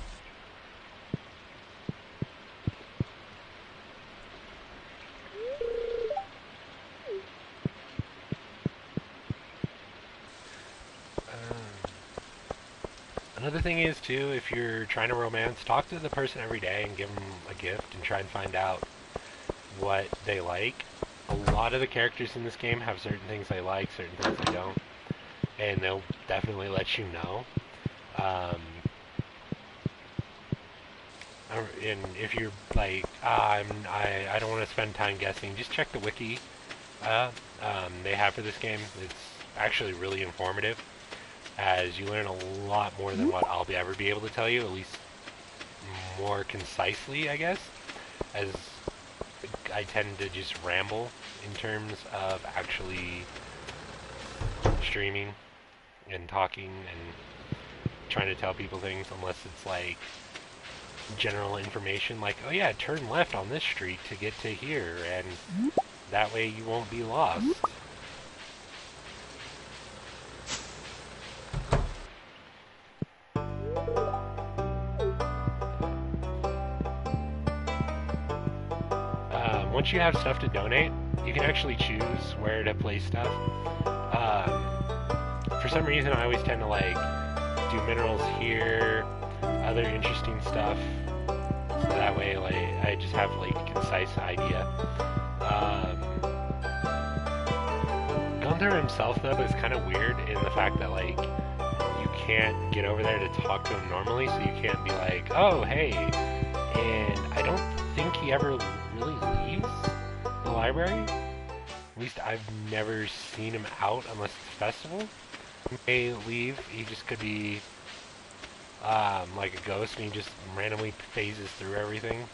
Um, Another thing is too, if you're trying to romance, talk to the person every day and give them a gift and try and find out what they like. A lot of the characters in this game have certain things they like, certain things they don't, and they'll definitely let you know. Um, and if you're like, I don't want to spend time guessing, just check the wiki they have for this game. It's actually really informative, as you learn a lot more than what I'll ever be able to tell you, at least more concisely, I guess, as I tend to just ramble in terms of actually streaming and talking and trying to tell people things, unless it's like general information like, oh yeah, turn left on this street to get to here, and that way you won't be lost. Once you have stuff to donate, you can actually choose where to place stuff. For some reason, I always tend to like do minerals here, other interesting stuff, so that way, like, I just have like a concise idea. Gunther himself, though, is kind of weird in the fact that like you can't get over there to talk to him normally, so you can't be like, oh hey, and I don't think he ever really leaves the library. At least I've never seen him out unless it's a festival. He may leave. He just could be like a ghost, and he just randomly phases through everything,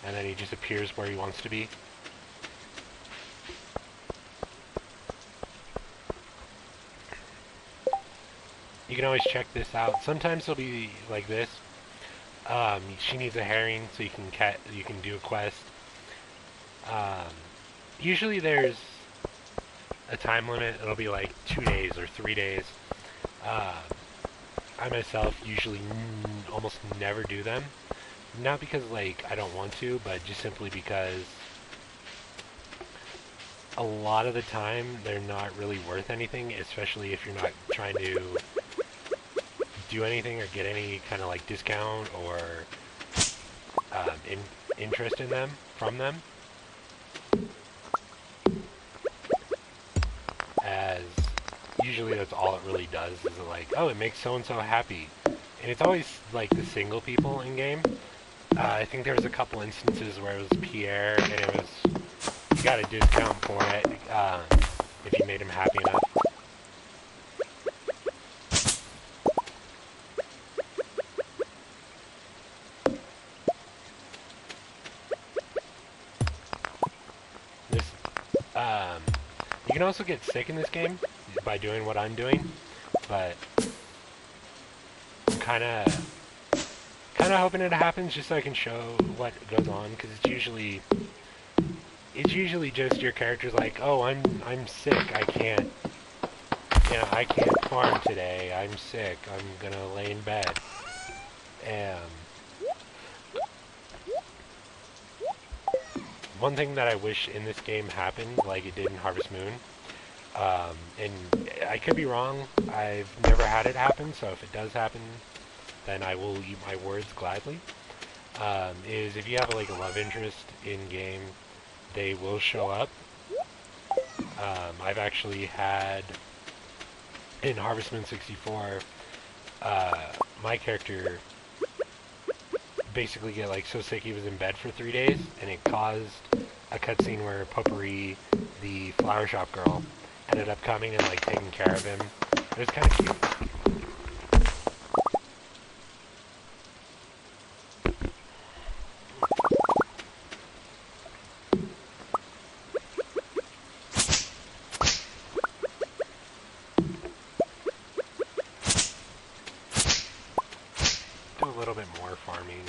and then he just appears where he wants to be. You can always check this out. Sometimes it'll be like this. She needs a herring, so you can do a quest. Um, Usually there's a time limit. It'll be like 2 days or 3 days. Uh, I myself usually almost never do them. Not because like I don't want to, but just simply because a lot of the time they're not really worth anything, especially if you're not trying to do anything or get any kind of like discount or interest in them from them. As usually that's all it really does, is it like, oh, it makes so and so happy, and it's always like the single people in game. I think there was a couple instances where it was Pierre, and it was, you got a discount for it if you made him happy enough. This, you can also get sick in this game by doing what I'm doing, but I'm kind of hoping it happens just so I can show what goes on, because it's usually just your character's like, oh, I'm sick, I can't farm today, I'm sick, I'm gonna lay in bed. And one thing that I wish in this game happened, like it did in Harvest Moon, and I could be wrong, I've never had it happen, so if it does happen, then I will eat my words gladly. Is if you have like a love interest in game, they will show up. I've actually had in Harvestman 64, my character basically get like so sick he was in bed for 3 days, and it caused a cutscene where Potpourri, the flower shop girl, ended up coming and like taking care of him. It was kind of cute. Do a little bit more farming.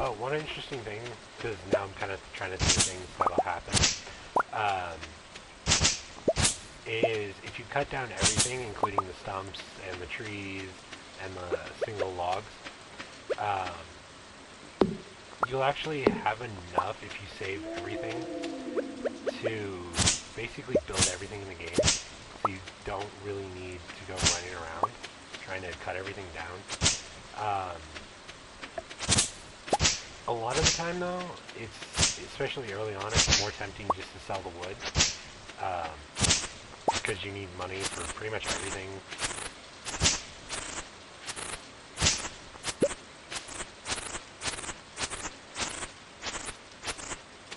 Oh, one interesting thing, because now I'm kind of trying to see things that'll happen, is if you cut down everything, including the stumps and the trees and the single logs, you'll actually have enough if you save everything to basically build everything in the game, so you don't really need to go running around trying to cut everything down. A lot of the time, though, it's, especially early on, it's more tempting just to sell the wood, because you need money for pretty much everything.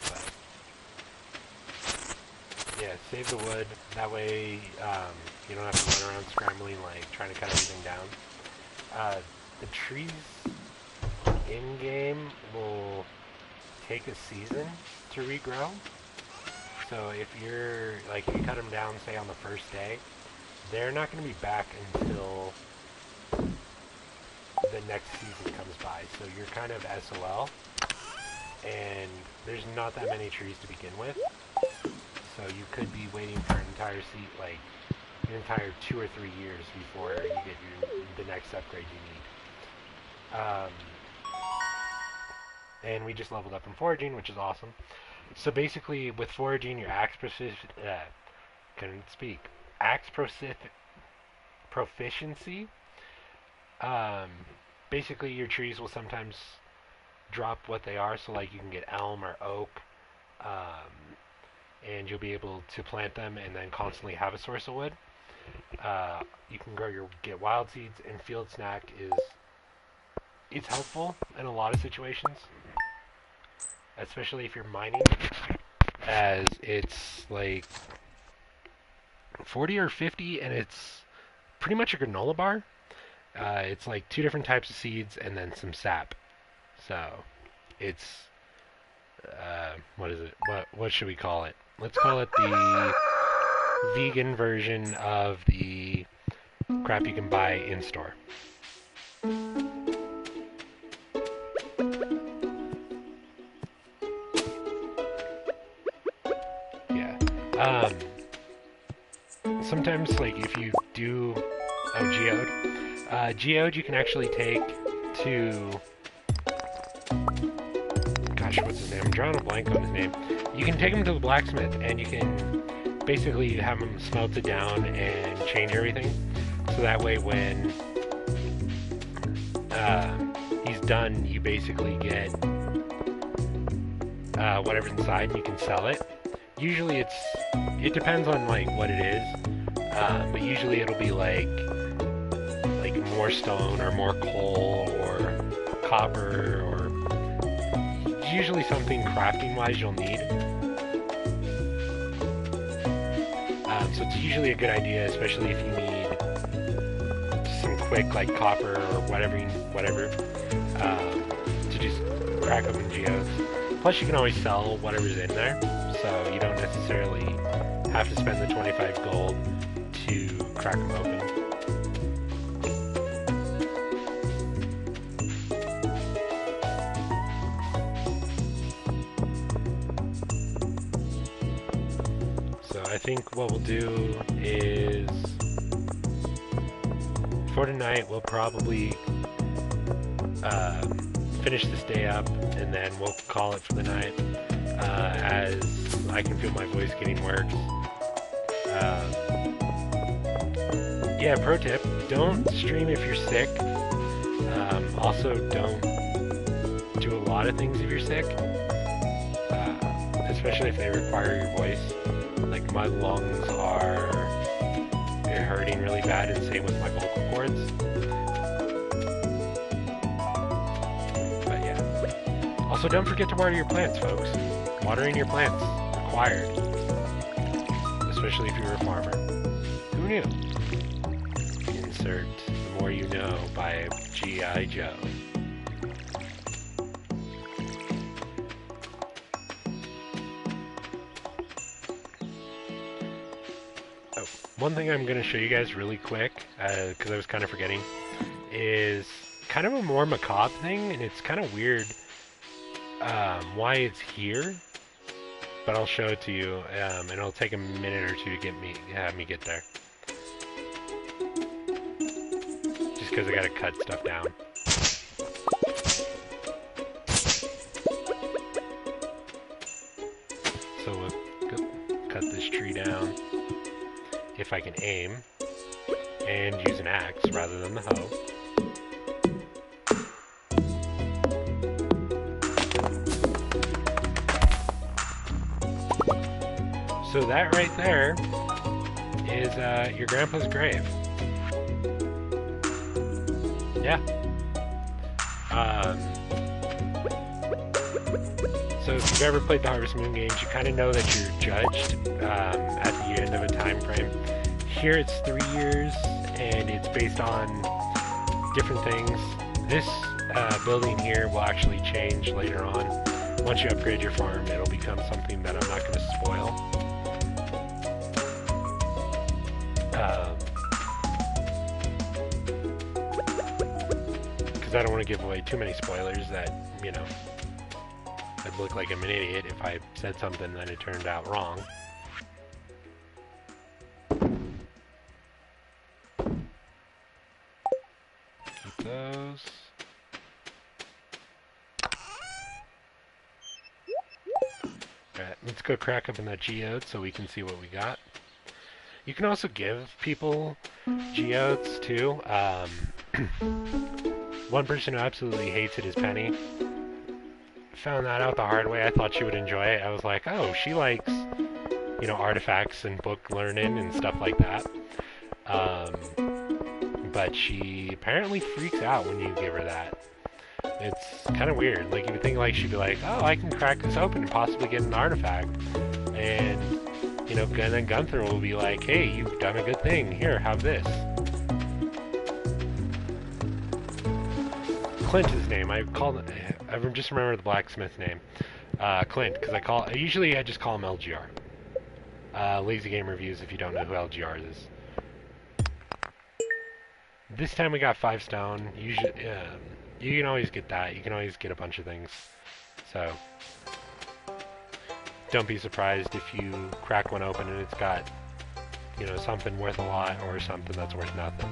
But, yeah, save the wood, that way you don't have to run around scrambling, like, trying to cut everything down. The trees in-game will take a season to regrow. So if you're, like, if you cut them down, say, on the first day, they're not going to be back until the next season comes by. So you're kind of SOL, and there's not that many trees to begin with. So you could be waiting for an entire an entire 2 or 3 years before you get the next upgrade you need. And we just leveled up in foraging, which is awesome. So basically, with foraging, your axe proficiency. Basically, your trees will sometimes drop what they are. So, like, you can get elm or oak, and you'll be able to plant them and then constantly have a source of wood. You can get wild seeds, and field snack it's helpful in a lot of situations, especially if you're mining, as it's like 40 or 50, and it's pretty much a granola bar. It's like 2 different types of seeds and then some sap. So it's what is it? What should we call it? Let's call it the vegan version of the crap you can buy in store. Sometimes, like, if you do geode you can actually take to, gosh, what's his name? I'm drawing a blank on his name. You can take him to the blacksmith, and you can basically have him smelted down and change everything. So that way, when he's done, you basically get whatever's inside, and you can sell it. Usually it depends on, like, what it is, but usually it'll be like more stone or more coal or copper, or usually something crafting wise you'll need. So it's usually a good idea, especially if you need some quick, like, copper or whatever, to just crack open geodes. Plus you can always sell whatever's in there, so you don't necessarily have to spend the 25 gold to crack them open. So I think what we'll do is, for tonight, we'll probably finish this day up, and then we'll call it for the night, as I can feel my voice getting worse. Yeah, pro tip, don't stream if you're sick. Also, don't do a lot of things if you're sick, especially if they require your voice. Like, my lungs are hurting really bad, and same with my vocal cords. But yeah. Also, don't forget to water your plants, folks. Watering your plants, required. Especially if you're a farmer. Who knew? Insert The More You Know by G.I. Joe. Oh, one thing I'm going to show you guys really quick, because I was kind of forgetting, is kind of a more macabre thing, and it's kind of weird why it's here. But I'll show it to you, and it'll take a minute or two to have me get there. Just because I gotta cut stuff down. So we'll cut this tree down, if I can aim, and use an axe rather than the hoe. So that right there is your grandpa's grave. Yeah. So if you've ever played the Harvest Moon games, you kind of know that you're judged at the end of a time frame. Here it's 3 years, and it's based on different things. This building here will actually change later on. Once you upgrade your farm, it'll become something that I'm not going to spoil. Because I don't want to give away too many spoilers that, you know, I'd look like I'm an idiot if I said something and then it turned out wrong. Keep those. Alright, let's go crack open that geode so we can see what we got. You can also give people geodes too. One person who absolutely hates it is Penny. Found that out the hard way. I thought she would enjoy it. I was like, oh, she likes, you know, artifacts and book learning and stuff like that. But she apparently freaks out when you give her that. It's kind of weird. Like, you would think like she'd be like, oh, I can crack this open and possibly get an artifact. And, you know, and then Gunther will be like, hey, you've done a good thing. Here, have this. Clint is his name. I just remember the blacksmith's name. Clint, because usually I just call him LGR. Lazy Game Reviews, if you don't know who LGR is. This time we got 5 stone. Usually, you can always get that. You can always get a bunch of things. So, don't be surprised if you crack one open and it's got, you know, something worth a lot or something that's worth nothing.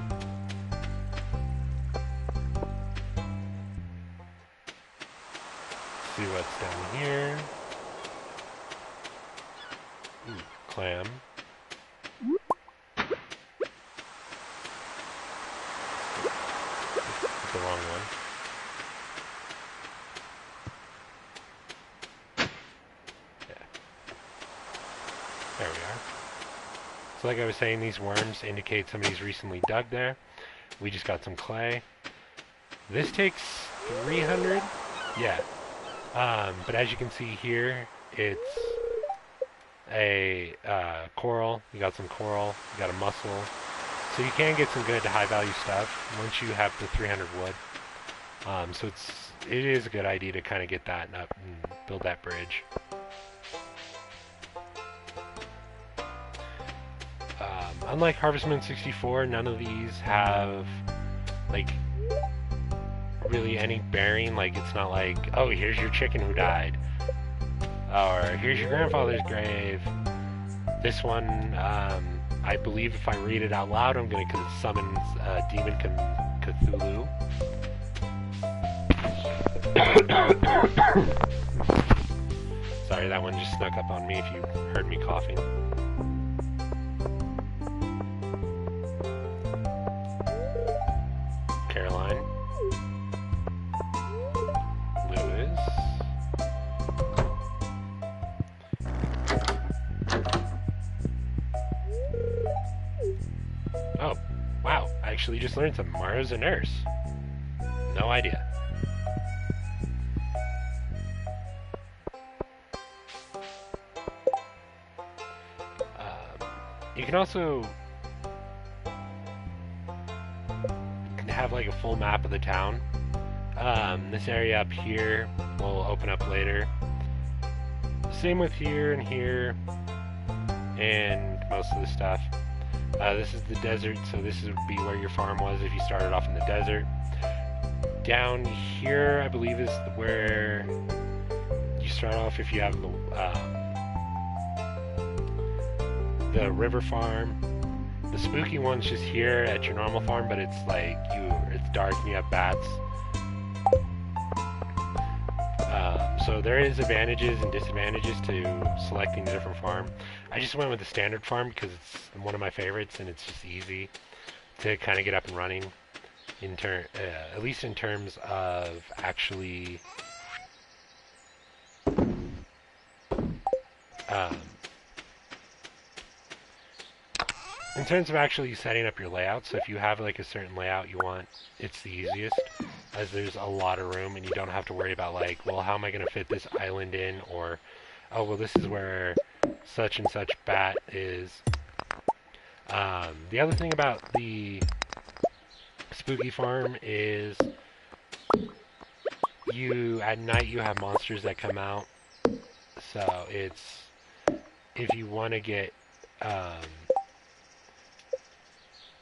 See what's down here. Ooh, clam. The wrong one. Yeah. There we are. So like I was saying, these worms indicate somebody's recently dug there. We just got some clay. This takes 300? Yeah. But as you can see here, it's a coral. You got some coral. You got a mussel. So you can get some good high-value stuff once you have the 300 wood. So it is a good idea to kind of get that up and build that bridge. unlike Harvest Moon 64, none of these have, like, really any bearing. Like, it's not like, oh, here's your chicken who died, or here's your grandfather's grave. This one, I believe if I read it out loud, I'm going to summon Demon Cthulhu. Sorry, that one just snuck up on me if you heard me coughing. Caroline. Lewis. Oh, wow. I actually just learned something. Mario's a nurse. No idea. You can also have like a full map of the town. This area up here will open up later. Same with here and here and most of the stuff. This is the desert, so this would be where your farm was if you started off in the desert. Down here, I believe, is where you start off if you have the river farm. The spooky one's just here at your normal farm, but it's like it's dark and you have bats. So there is advantages and disadvantages to selecting a different farm. I just went with the standard farm because it's one of my favorites and it's just easy to kind of get up and running. At least in terms of actually setting up your layout. So if you have like a certain layout you want, it's the easiest, as there's a lot of room and you don't have to worry about like, well, how am I going to fit this island in, or oh, well, this is where such and such bat is. The other thing about the spooky farm is at night you have monsters that come out, so it's, if you want to get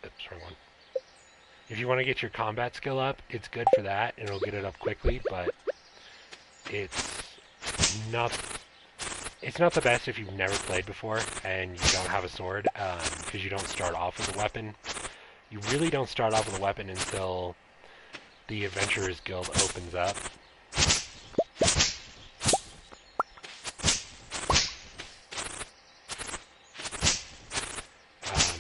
oops, wrong one. If you want to get your combat skill up, it's good for that and it'll get it up quickly, but it's not the best if you've never played before and you don't have a sword, because you don't start off with a weapon. You really don't start off with a weapon until the Adventurers Guild opens up.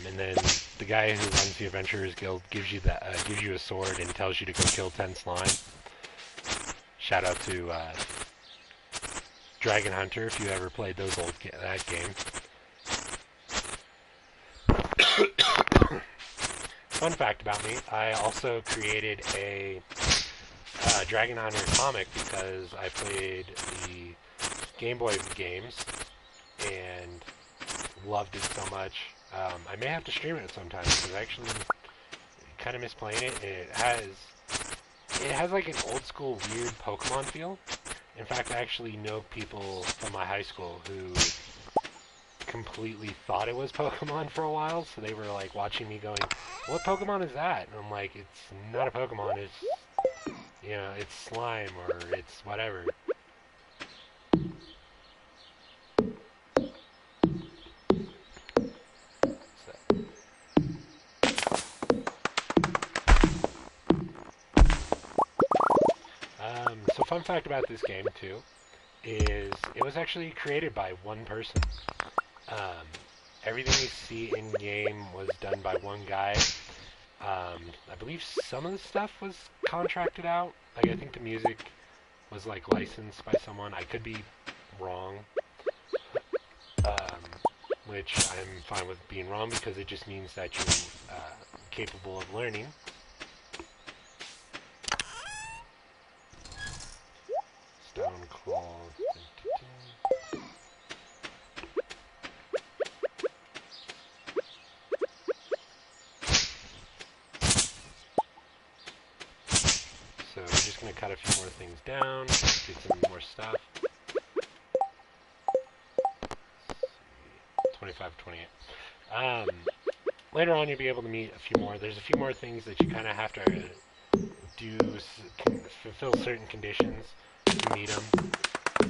And then the guy who runs the Adventurers Guild gives you a sword and tells you to go kill 10 slime. Shout out to Dragon Hunter if you ever played that game. Fun fact about me, I also created a Dragon Hunter comic because I played the Game Boy games and loved it so much. I may have to stream it sometime because I actually kind of miss playing it. It has like an old school weird Pokemon feel. In fact, I actually know people from my high school who completely thought it was Pokemon for a while, so they were like watching me going, what Pokemon is that? And I'm like, it's not a Pokemon, it's, you know, it's slime or it's whatever. So fun fact about this game too is it was actually created by one person. Everything you see in game was done by one guy. I believe some of the stuff was contracted out. Like I think the music was like licensed by someone. I could be wrong, which I'm fine with being wrong because it just means that you're capable of learning. Stone claw. So we're just going to cut a few more things down, get some more stuff. 25, 28. later on you'll be able to meet a few more. There's a few more things that you kind of have to do, fulfill certain conditions to meet them.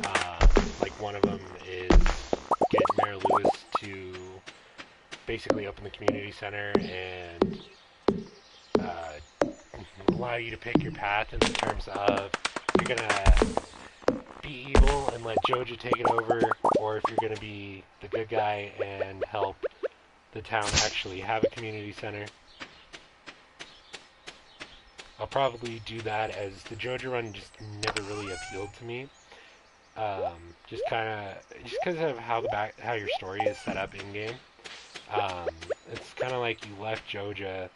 Uh, like one of them is get Mayor Lewis to basically open the community center and uh, allow you to pick your path in the terms of if you're gonna be evil and let Joja take it over, or if you're gonna be the good guy and help the town actually have a community center. I'll probably do that as the Joja run just never really appealed to me. Just kind of just because of how your story is set up in game. Um, it's kind of like you left Joja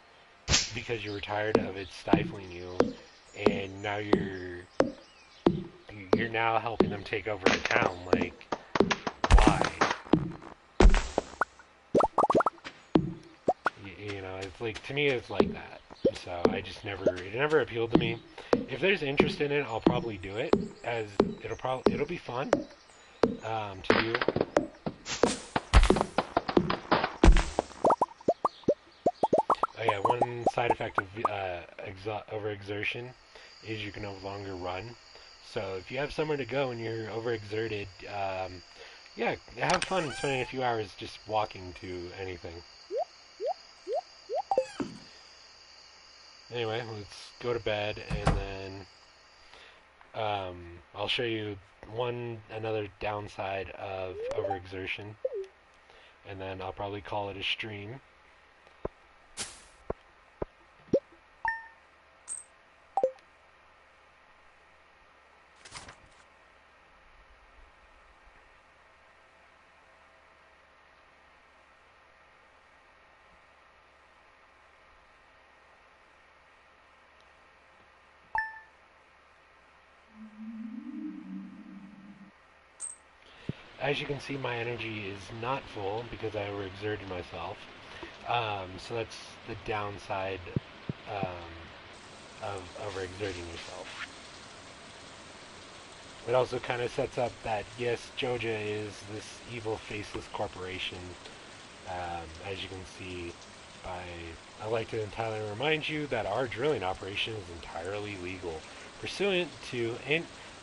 because you were tired of it stifling you, and now you're now helping them take over the town. Like, why? You know, it's like to me, it's like that. So I just it never appealed to me. If there's interest in it, I'll probably do it, as it'll be fun to do. Oh yeah, one side effect of overexertion is you can no longer run. So if you have somewhere to go and you're overexerted, yeah, have fun spending a few hours just walking to anything. Anyway, let's go to bed, and then I'll show you another downside of overexertion, and then I'll probably call it a stream. As you can see, my energy is not full because I overexerted myself. So that's the downside um, of overexerting yourself. It also kind of sets up that, yes, Joja is this evil, faceless corporation, as you can see by... I'd like to entirely remind you that our drilling operation is entirely legal. Pursuant to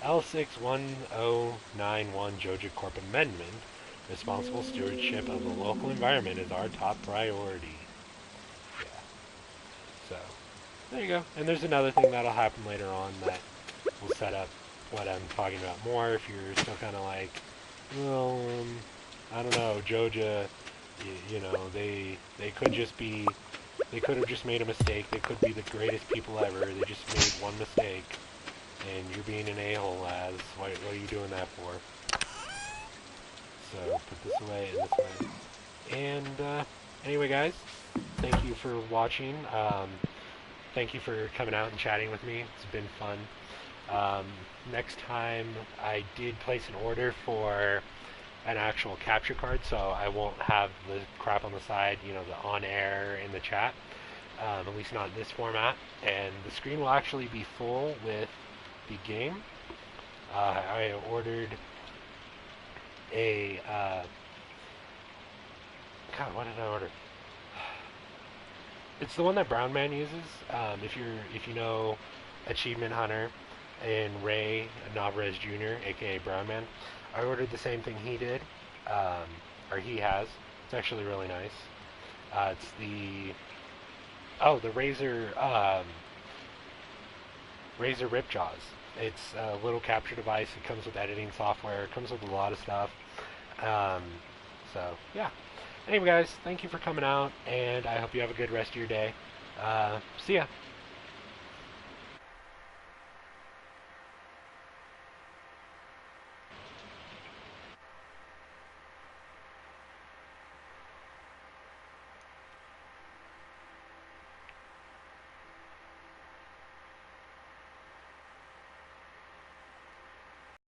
L61091 Joja Corp Amendment, responsible stewardship of the local environment is our top priority. Yeah. So, there you go. And there's another thing that'll happen later on that will set up what I'm talking about more. If you're still kind of like, well, I don't know, Joja, you know, they could just be, they could have just made a mistake. They could be the greatest people ever. They just made one mistake, and you're being an a-hole, Laz. What are you doing that for? So put this away and this way. And anyway, guys, thank you for watching. Thank you for coming out and chatting with me. It's been fun. Next time, I did place an order for an actual capture card, so I won't have the crap on the side, you know, the on-air in the chat, at least not in this format, and the screen will actually be full with the game. I ordered a, God, what did I order? It's the one that Brown Man uses. If you know Achievement Hunter and Ray Navarez Jr., aka Brown Man, I ordered the same thing he did, or he has. It's actually really nice. It's the Razer Ripjaws. It's a little capture device. It comes with editing software. It comes with a lot of stuff. Um, so yeah. Anyway, guys, thank you for coming out, and I hope you have a good rest of your day. See ya.